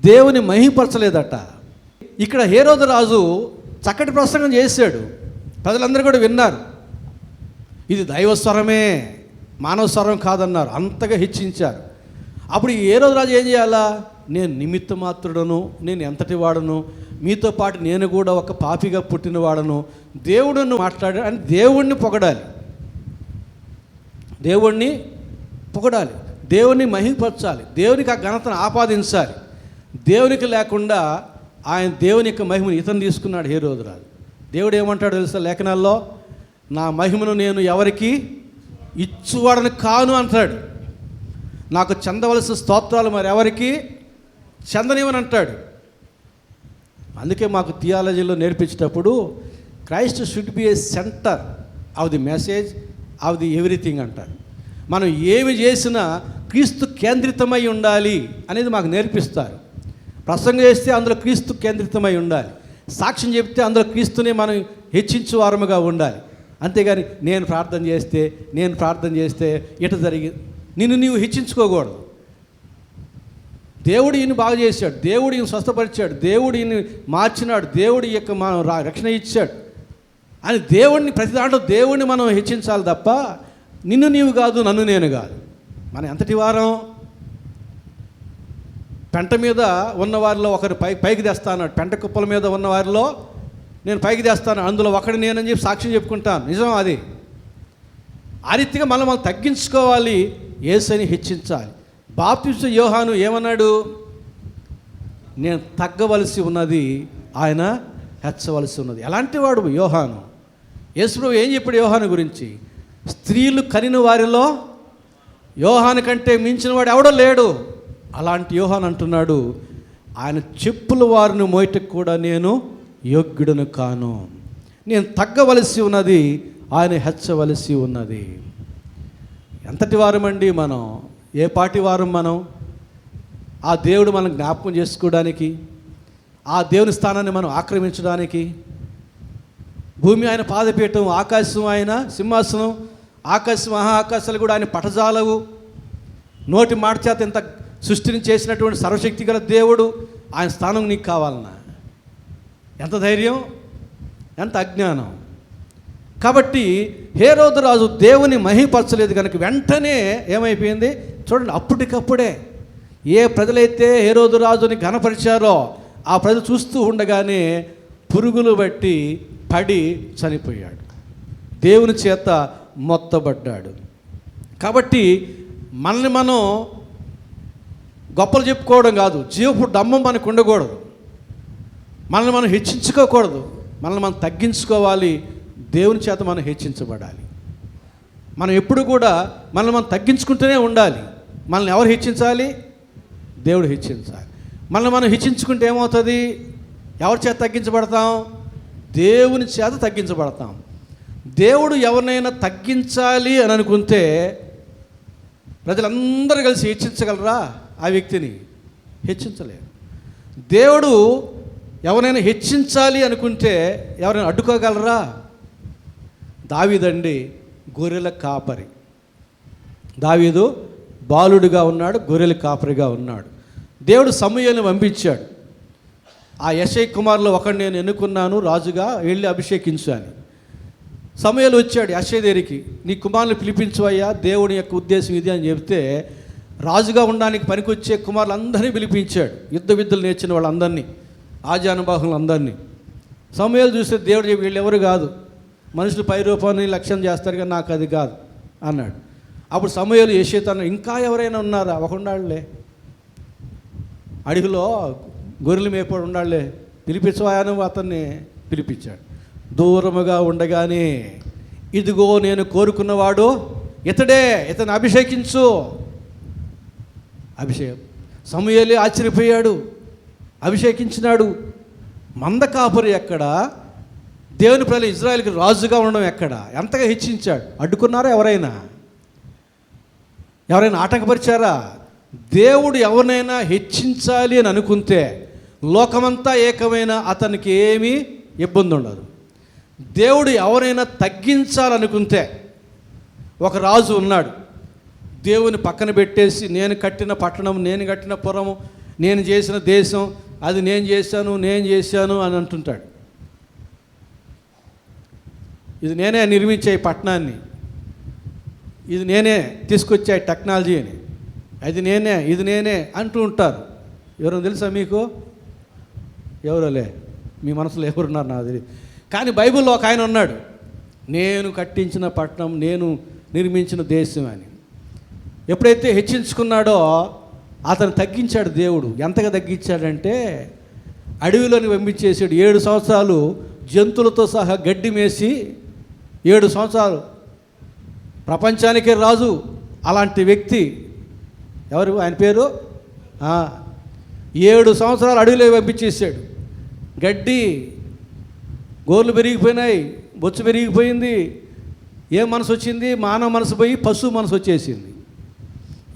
దేవుని మహిమపరచలేదట. ఇక్కడ హేరోదు రాజు చక్కటి ప్రసంగం చేశాడు, ప్రజలందరూ కూడా విన్నారు. ఇది దైవస్వరమే, మానవ స్వరం కాదన్నారు. అంతగా హెచ్చించారు. అప్పుడు ఈ హేరోదు రాజు ఏం చేయాలా? నేను నిమిత్త మాత్రుడను, నేను ఎంతటి వాడను, మీతో పాటు నేను కూడా ఒక పాపిగా పుట్టినవాడను, దేవుడును మాట్లాడాడు అని దేవుణ్ణి పొగడాలి, దేవుణ్ణి పొగడాలి, దేవుణ్ణి మహిమపరచాలి, దేవునికి ఆ ఘనతను ఆపాదించాలి. దేవునికి లేకుండా ఆయన దేవుని యొక్క మహిమను ఇతను తీసుకున్నాడు హేరోదు రాజు. దేవుడు ఏమంటాడు తెలుసా లేఖనాల్లో? నా మహిమను నేను ఎవరికి ఇచ్చువాడని కాను అంటాడు. నాకు చెందవలసిన స్తోత్రాలు మరి ఎవరికి చెందనివని అంటాడు. అందుకే మాకు థియాలజీలో నేర్పించేటప్పుడు Christ should be a centre of the message of the everything అంటారు. మనం ఏమి చేసినా క్రీస్తు కేంద్రితమై ఉండాలి అనేది మాకు నేర్పిస్తారు. ప్రసంగం చేస్తే అందులో క్రీస్తు కేంద్రితమై ఉండాలి, సాక్ష్యం చెప్తే అందులో క్రీస్తుని మనం హెచ్చించు వారముగా ఉండాలి. అంతేగాని నేను ప్రార్థన చేస్తే ఇట జరిగి నిన్ను నీవు హెచ్చించుకోకూడదు. దేవుడు ఈయన బాగు చేశాడు, దేవుడు ఈయన స్వస్థపరిచాడు, దేవుడు ఈయన మార్చినాడు, దేవుడి యొక్క మనం రక్షణ ఇచ్చాడు అని దేవుడిని ప్రతి దాంట్లో దేవుడిని మనం హెచ్చించాలి తప్ప నిన్ను నీవు కాదు, నన్ను నేను కాదు. మనం ఎంతటి వారం? పెంట మీద ఉన్నవారిలో ఒకరు పైకి తెస్తాను, పెంట కుప్పల మీద ఉన్నవారిలో నేను పైకి తెస్తాను, అందులో ఒకటి నేనని చెప్పి సాక్ష్యం చెప్పుకుంటాను. నిజం అది. ఆ రీతిగా మనం తగ్గించుకోవాలి, యేసుని హెచ్చించాలి. బాప్తిస్మ యోహాను ఏమన్నాడు? నేను తగ్గవలసి ఉన్నది, ఆయన హెచ్చవలసి ఉన్నది. ఎలాంటి వాడు యోహాను? యేసుప్రభు ఏం చెప్పాడు యోహాను గురించి? స్త్రీలు కనిన వారిలో యోహాను కంటే మించిన వాడు ఎవడో లేడు. అలాంటి యోహాను అంటున్నాడు, ఆయన చెప్పుల వారిని మోయటకు కూడా నేను యోగ్యుడను కాను, నేను తగ్గవలసి ఉన్నది, ఆయన హెచ్చవలసి ఉన్నది. ఎంతటి వారమండి మనం? ఏ పాటి వారం మనం? ఆ దేవుడు మనం జ్ఞాపకం చేసుకోవడానికి, ఆ దేవుని స్థానాన్ని మనం ఆక్రమించడానికి. భూమి ఆయన పాదపీఠం, ఆకాశం ఆయన సింహాసనం, ఆకాశం మహాకాశాలు కూడా ఆయన పటజాలవు. నోటి మాట చేత ఇంత సృష్టిని చేసినటువంటి సర్వశక్తి గల దేవుడు ఆయన స్థానం నీకు కావాలన్నా ఎంత ధైర్యం, ఎంత అజ్ఞానం. కాబట్టి హేరోదు రాజు దేవుని మహిమపరచలేదు కనుక వెంటనే ఏమైపోయింది చూడండి, అప్పటికప్పుడే ఏ ప్రజలైతే హేరోదు రాజుని ఘనపరిచారో ఆ ప్రజలు చూస్తూ ఉండగానే పురుగులు బట్టి పడి చనిపోయాడు, దేవుని చేత మొత్తబడ్డాడు. కాబట్టి మనల్ని మనం గొప్పలు చెప్పుకోవడం కాదు, జీవపు డమ్మం మనకు ఉండకూడదు, మనల్ని మనం హెచ్చించుకోకూడదు, మనల్ని మనం తగ్గించుకోవాలి, దేవుని చేత మనం హెచ్చించబడాలి. మనం ఎప్పుడు కూడా మనల్ని మనం తగ్గించుకుంటూనే ఉండాలి. మనల్ని ఎవరు హెచ్చించాలి? దేవుడు హెచ్చించాలి. మనల్ని మనం హెచ్చించుకుంటే ఏమవుతుంది? ఎవరి చేత తగ్గించబడతాం? దేవుని చేత తగ్గించబడతాం. దేవుడు ఎవరినైనా తగ్గించాలి అని అనుకుంటే ప్రజలందరూ కలిసి హెచ్చించగలరా? ఆ వ్యక్తిని హెచ్చించలేరు. దేవుడు ఎవరైనా హెచ్చించాలి అనుకుంటే ఎవరైనా అడ్డుకోగలరా? దావీదండి గొర్రెల కాపరి. దావీదు బాలుడిగా ఉన్నాడు, గొర్రెల కాపరిగా ఉన్నాడు. దేవుడు సమూయేలుని పంపించాడు. ఆ యెషై కుమారులో ఒకడు నేను ఎన్నుకున్నాను, రాజుగా వెళ్ళి అభిషేకించాను. సమూయేలు వచ్చాడు యెషై దగ్గరికి, నీ కుమారుని పిలిపించవయ్యా, దేవుని యొక్క ఉద్దేశం ఇది అని చెప్తే రాజుగా ఉండడానికి పనికొచ్చే కుమారులందరినీ పిలిపించాడు, యుద్ధ విద్యలు నేర్చిన వాళ్ళందరినీ, ఆజానుబాహులందరినీ. సమూయేలు చూస్తే దేవుడు చెప్పి వీళ్ళెవరు కాదు, మనుషులు పై రూపాన్ని లక్ష్యం చేస్తారు కానీ నాకు అది కాదు అన్నాడు. అప్పుడు సమూయేలు యెషైతో ఇంకా ఎవరైనా ఉన్నారా? ఒకడున్నాడులే, అడవిలో గొర్రెలు మేపడు ఉన్నాడులే, పిలిపించవాను అతన్ని పిలిపించాడు. దూరముగా ఉండగానే ఇదిగో నేను కోరుకున్నవాడు ఇతడే, ఇతను అభిషేకించు. అభిషేకం. సమూయేలు ఆశ్చర్యపోయాడు, అభిషేకించినాడు. మంద కాపరి ఎక్కడ, దేవుని ప్రజలు ఇజ్రాయెల్కి రాజుగా ఉండడం ఎక్కడ? ఎంతగా హెచ్చించాడు. అడ్డుకున్నారా? ఎవరైనా ఆటంకపరిచారా? దేవుడు ఎవరినైనా హెచ్చించాలి అని అనుకుంటే లోకమంతా ఏకమైన అతనికి ఏమీ ఇబ్బంది ఉండదు. దేవుడు ఎవరైనా తగ్గించాలనుకుంటే, ఒక రాజు ఉన్నాడు, దేవుని పక్కన పెట్టేసి నేను కట్టిన పట్టణం, నేను కట్టిన పురము, నేను చేసిన దేశం, అది నేను చేశాను అని అంటుంటాడు. ఇది నేనే నిర్మించే ఈ పట్టణాన్ని, ఇది నేనే తీసుకొచ్చే టెక్నాలజీని, ఇది నేనే అంటూ ఉంటారు. ఎవరైనా తెలుసా మీకు? ఎవరోలే, మీ మనసులో ఎవరున్నారు నాకు తెలియదు. కానీ బైబిల్లో ఒక ఆయన ఉన్నాడు, నేను కట్టించిన పట్టణం, నేను నిర్మించిన దేశం అని. ఎప్పుడైతే హెచ్చించుకున్నాడో అతను తగ్గించాడు దేవుడు. ఎంతగా తగ్గించాడంటే అడవిలోని పంపించేసాడు. 7 సంవత్సరాలు జంతువులతో సహా గడ్డి మేసి 7 సంవత్సరాలు ప్రపంచానికే రాజు. అలాంటి వ్యక్తి ఎవరు? ఆయన పేరు 7 సంవత్సరాలు అడవిలో పంపించేసాడు. గడ్డి, గోర్లు పెరిగిపోయినాయి, బొచ్చు పెరిగిపోయింది. ఏ మనసు వచ్చింది? మానవ మనసు పోయి పశువు మనసు వచ్చేసింది.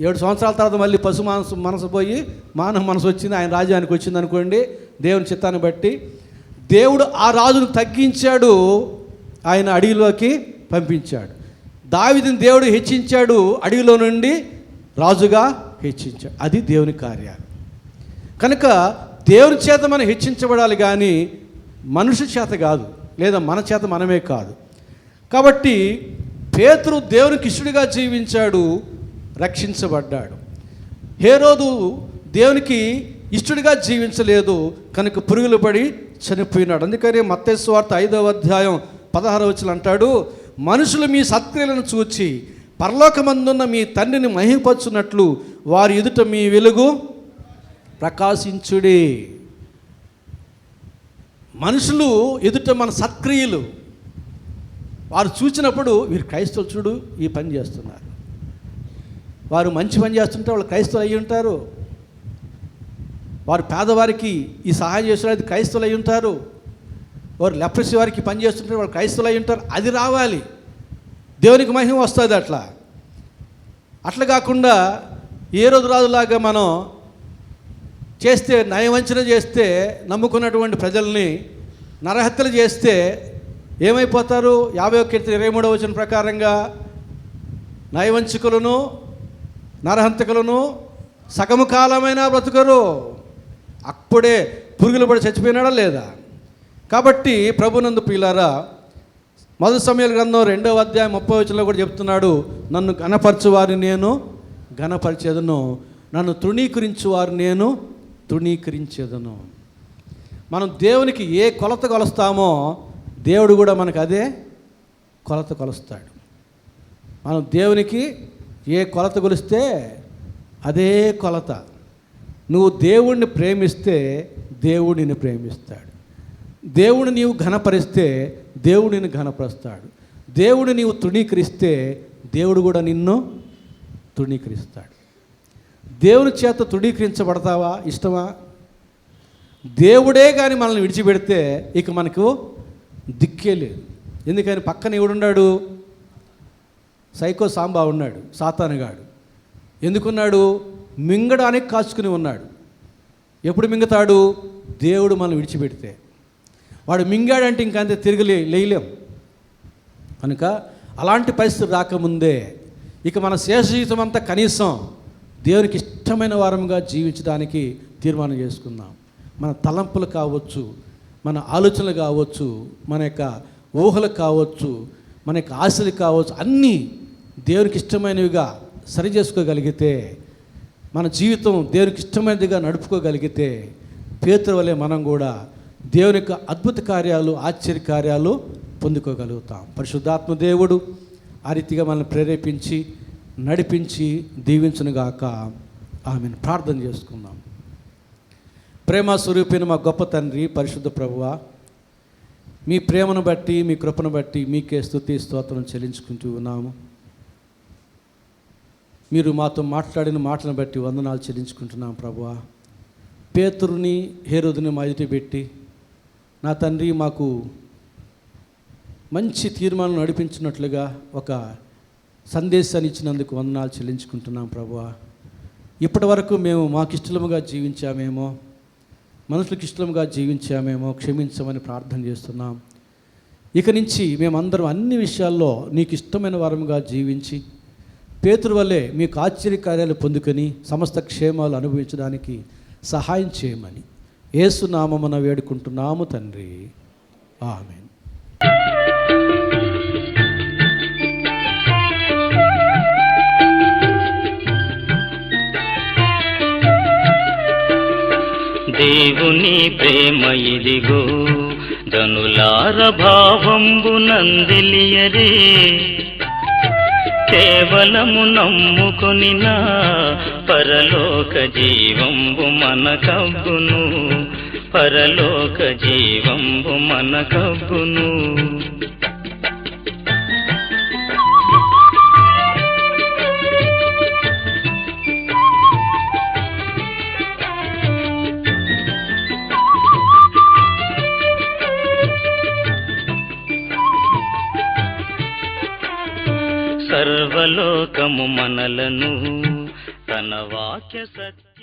7 సంవత్సరాల తర్వాత మళ్ళీ పశు మనసు పోయి మానవ మనసు వచ్చింది. ఆయన రాజ్యానికి వచ్చింది అనుకోండి, దేవుని చిత్తాన్ని బట్టి. దేవుడు ఆ రాజును తగ్గించాడు, ఆయన అడవిలోకి పంపించాడు. దావీదుని దేవుడు హెచ్చించాడు, అడవిలో నుండి రాజుగా హెచ్చించాడు. అది దేవుని కార్యాలు. కనుక దేవుని చేత మనం హెచ్చించబడాలి కానీ మనుషు చేత కాదు, లేదా మన చేత మనమే కాదు. కాబట్టి పేతురు దేవునికి ఇష్టడిగా జీవించాడు, రక్షించబడ్డాడు. హేరోదు దేవునికి ఇష్టడిగా జీవించలేదు కనుక పురుగులు పడి చనిపోయినాడు. అందుకని మత్తయి సువార్త 5వ అధ్యాయం 16వ వచనం అంటాడు, మనుషులు మీ సత్క్రియలను చూచి పరలోకమందున్న మీ తండ్రిని మహిమపరచునట్లు వారి ఎదుట మీ వెలుగు ప్రకాశించుడి. మనుషులు ఎదుట మన సత్క్రియలు వారు చూసినప్పుడు, వీరు క్రైస్తవులు చూడు ఈ పని చేస్తున్నారు, వారు మంచి పని చేస్తుంటే వాళ్ళు క్రైస్తవులు అయ్యి ఉంటారు, వారు పేదవారికి ఈ సహాయం చేస్తున్నారు, క్రైస్తవులు అయ్యి ఉంటారు, వారు లెప్రసీ వారికి పని చేస్తుంటే వాళ్ళు క్రైస్తవులు అయ్యి ఉంటారు. అది రావాలి, దేవునికి మహిమ వస్తుంది. అట్లా కాకుండా ఏ రోజు రాజులాగా మనం చేస్తే, నయవంచన చేస్తే, నమ్ముకున్నటువంటి ప్రజల్ని నరహత్యలు చేస్తే ఏమైపోతారు? 50వ కీర్తన 23వ వచనం ప్రకారంగా నయవంచకులను నరహంతకులను సగము కాలమైన బ్రతుకరు. అప్పుడే పురుగులు పడి చచ్చిపోయినాడా లేదా? కాబట్టి ప్రభునందు ప్రియులారా, మొదటి సమయాల గ్రంథం 2వ అధ్యాయం 30వ వచనంలో కూడా చెప్తున్నాడు, నన్ను ఘనపరచు వారిని నేను ఘనపరిచేదను, నన్ను తృణీకరించు వారిని నేను తృణీకరించేదను. మనం దేవునికి ఏ కొలత కొలుస్తామో దేవుడు కూడా మనకు అదే కొలత కొలుస్తాడు. మనం దేవునికి ఏ కొలత కొలిస్తే అదే కొలత. నువ్వు దేవుణ్ణి ప్రేమిస్తే దేవుడు నిన్ను ప్రేమిస్తాడు. దేవుడు నీవు ఘనపరిస్తే దేవుడు నిన్ను ఘనపరుస్తాడు. దేవుడు నీవు తృణీకరిస్తే దేవుడు కూడా నిన్ను తృణీకరిస్తాడు. దేవుని చేత తృణీకరించబడతావా? ఇష్టమా? దేవుడే కానీ మనల్ని విడిచిపెడితే ఇక మనకు దిక్కే లేదు. ఎందుకని పక్కన ఎవడున్నాడు? సైకో సాంబా ఉన్నాడు, సాతానుగాడు. ఎందుకున్నాడు? మింగడానికి కాచుకుని ఉన్నాడు. ఎప్పుడు మింగుతాడు? దేవుడు మనం విడిచిపెడితే. వాడు మింగాడంటే ఇంకంతే తిరిగి లేయలేం. కనుక అలాంటి పరిస్థితి రాకముందే ఇక మన శేష జీవితం అంతా కనీసం దేవునికి ఇష్టమైన వారంగా జీవించడానికి తీర్మానం చేసుకుందాం. మన తలంపులు కావచ్చు, మన ఆలోచనలు కావచ్చు, మన యొక్క ఊహలు కావచ్చు, మన యొక్క ఆశలు కావచ్చు, అన్నీ దేవునికి ఇష్టమైనవిగా సరి చేసుకోగలిగితే, మన జీవితం దేవునికి ఇష్టమైనదిగా నడుపుకోగలిగితే, పేతురు వలె మనం కూడా దేవుని యొక్క అద్భుత కార్యాలు, ఆశ్చర్య కార్యాలు పొందుకోగలుగుతాం. పరిశుద్ధాత్మ దేవుడు ఆ రీతిగా మనల్ని ప్రేరేపించి నడిపించి దీవించునుగాక. ఆమెను ప్రార్థన చేసుకుందాం. ప్రేమ స్వరూపిన మా గొప్ప తండ్రి, పరిశుద్ధ ప్రభువా, మీ ప్రేమను బట్టి, మీ కృపను బట్టి మీకే స్తుతి స్తోత్రం చెల్లించుకుంటూ ఉన్నాము. మీరు మాతో మాట్లాడిన మాటలను బట్టి వందనాలు చెల్లించుకుంటున్నాం ప్రభువా. పేతురుని, హేరోదుని మా ఎదుట పెట్టి నా తండ్రి మాకు మంచి తీర్మానం నడిపించినట్లుగా ఒక సందేశాన్ని ఇచ్చినందుకు వందనాలు చెల్లించుకుంటున్నాం ప్రభువా. ఇప్పటి వరకు మేము మాకు ఇష్టముగా జీవించామేమో, మనుషులకు ఇష్టముగా జీవించామేమో క్షమించమని ప్రార్థన చేస్తున్నాం. ఇక నుంచి మేమందరం అన్ని విషయాల్లో నీకు ఇష్టమైన వారముగా జీవించి పేతురు వల్లే మీకు ఆశ్చర్య కార్యాలు పొందుకొని సమస్త క్షేమాలు అనుభవించడానికి సహాయం చేయమని యేసు నామమున వేడుకుంటున్నాము తండ్రి. ఆమేన్. దేవుని ప్రేమ ఇదిగో ధనులార భావంబు నందిలియరే, కేవలము నమ్ముకొని నా పరలోక జీవంబు మనకబ్బును, పరలోక జీవంబు మనకబ్బును. సర్వలోకము మనలను తన వాక్య సత్య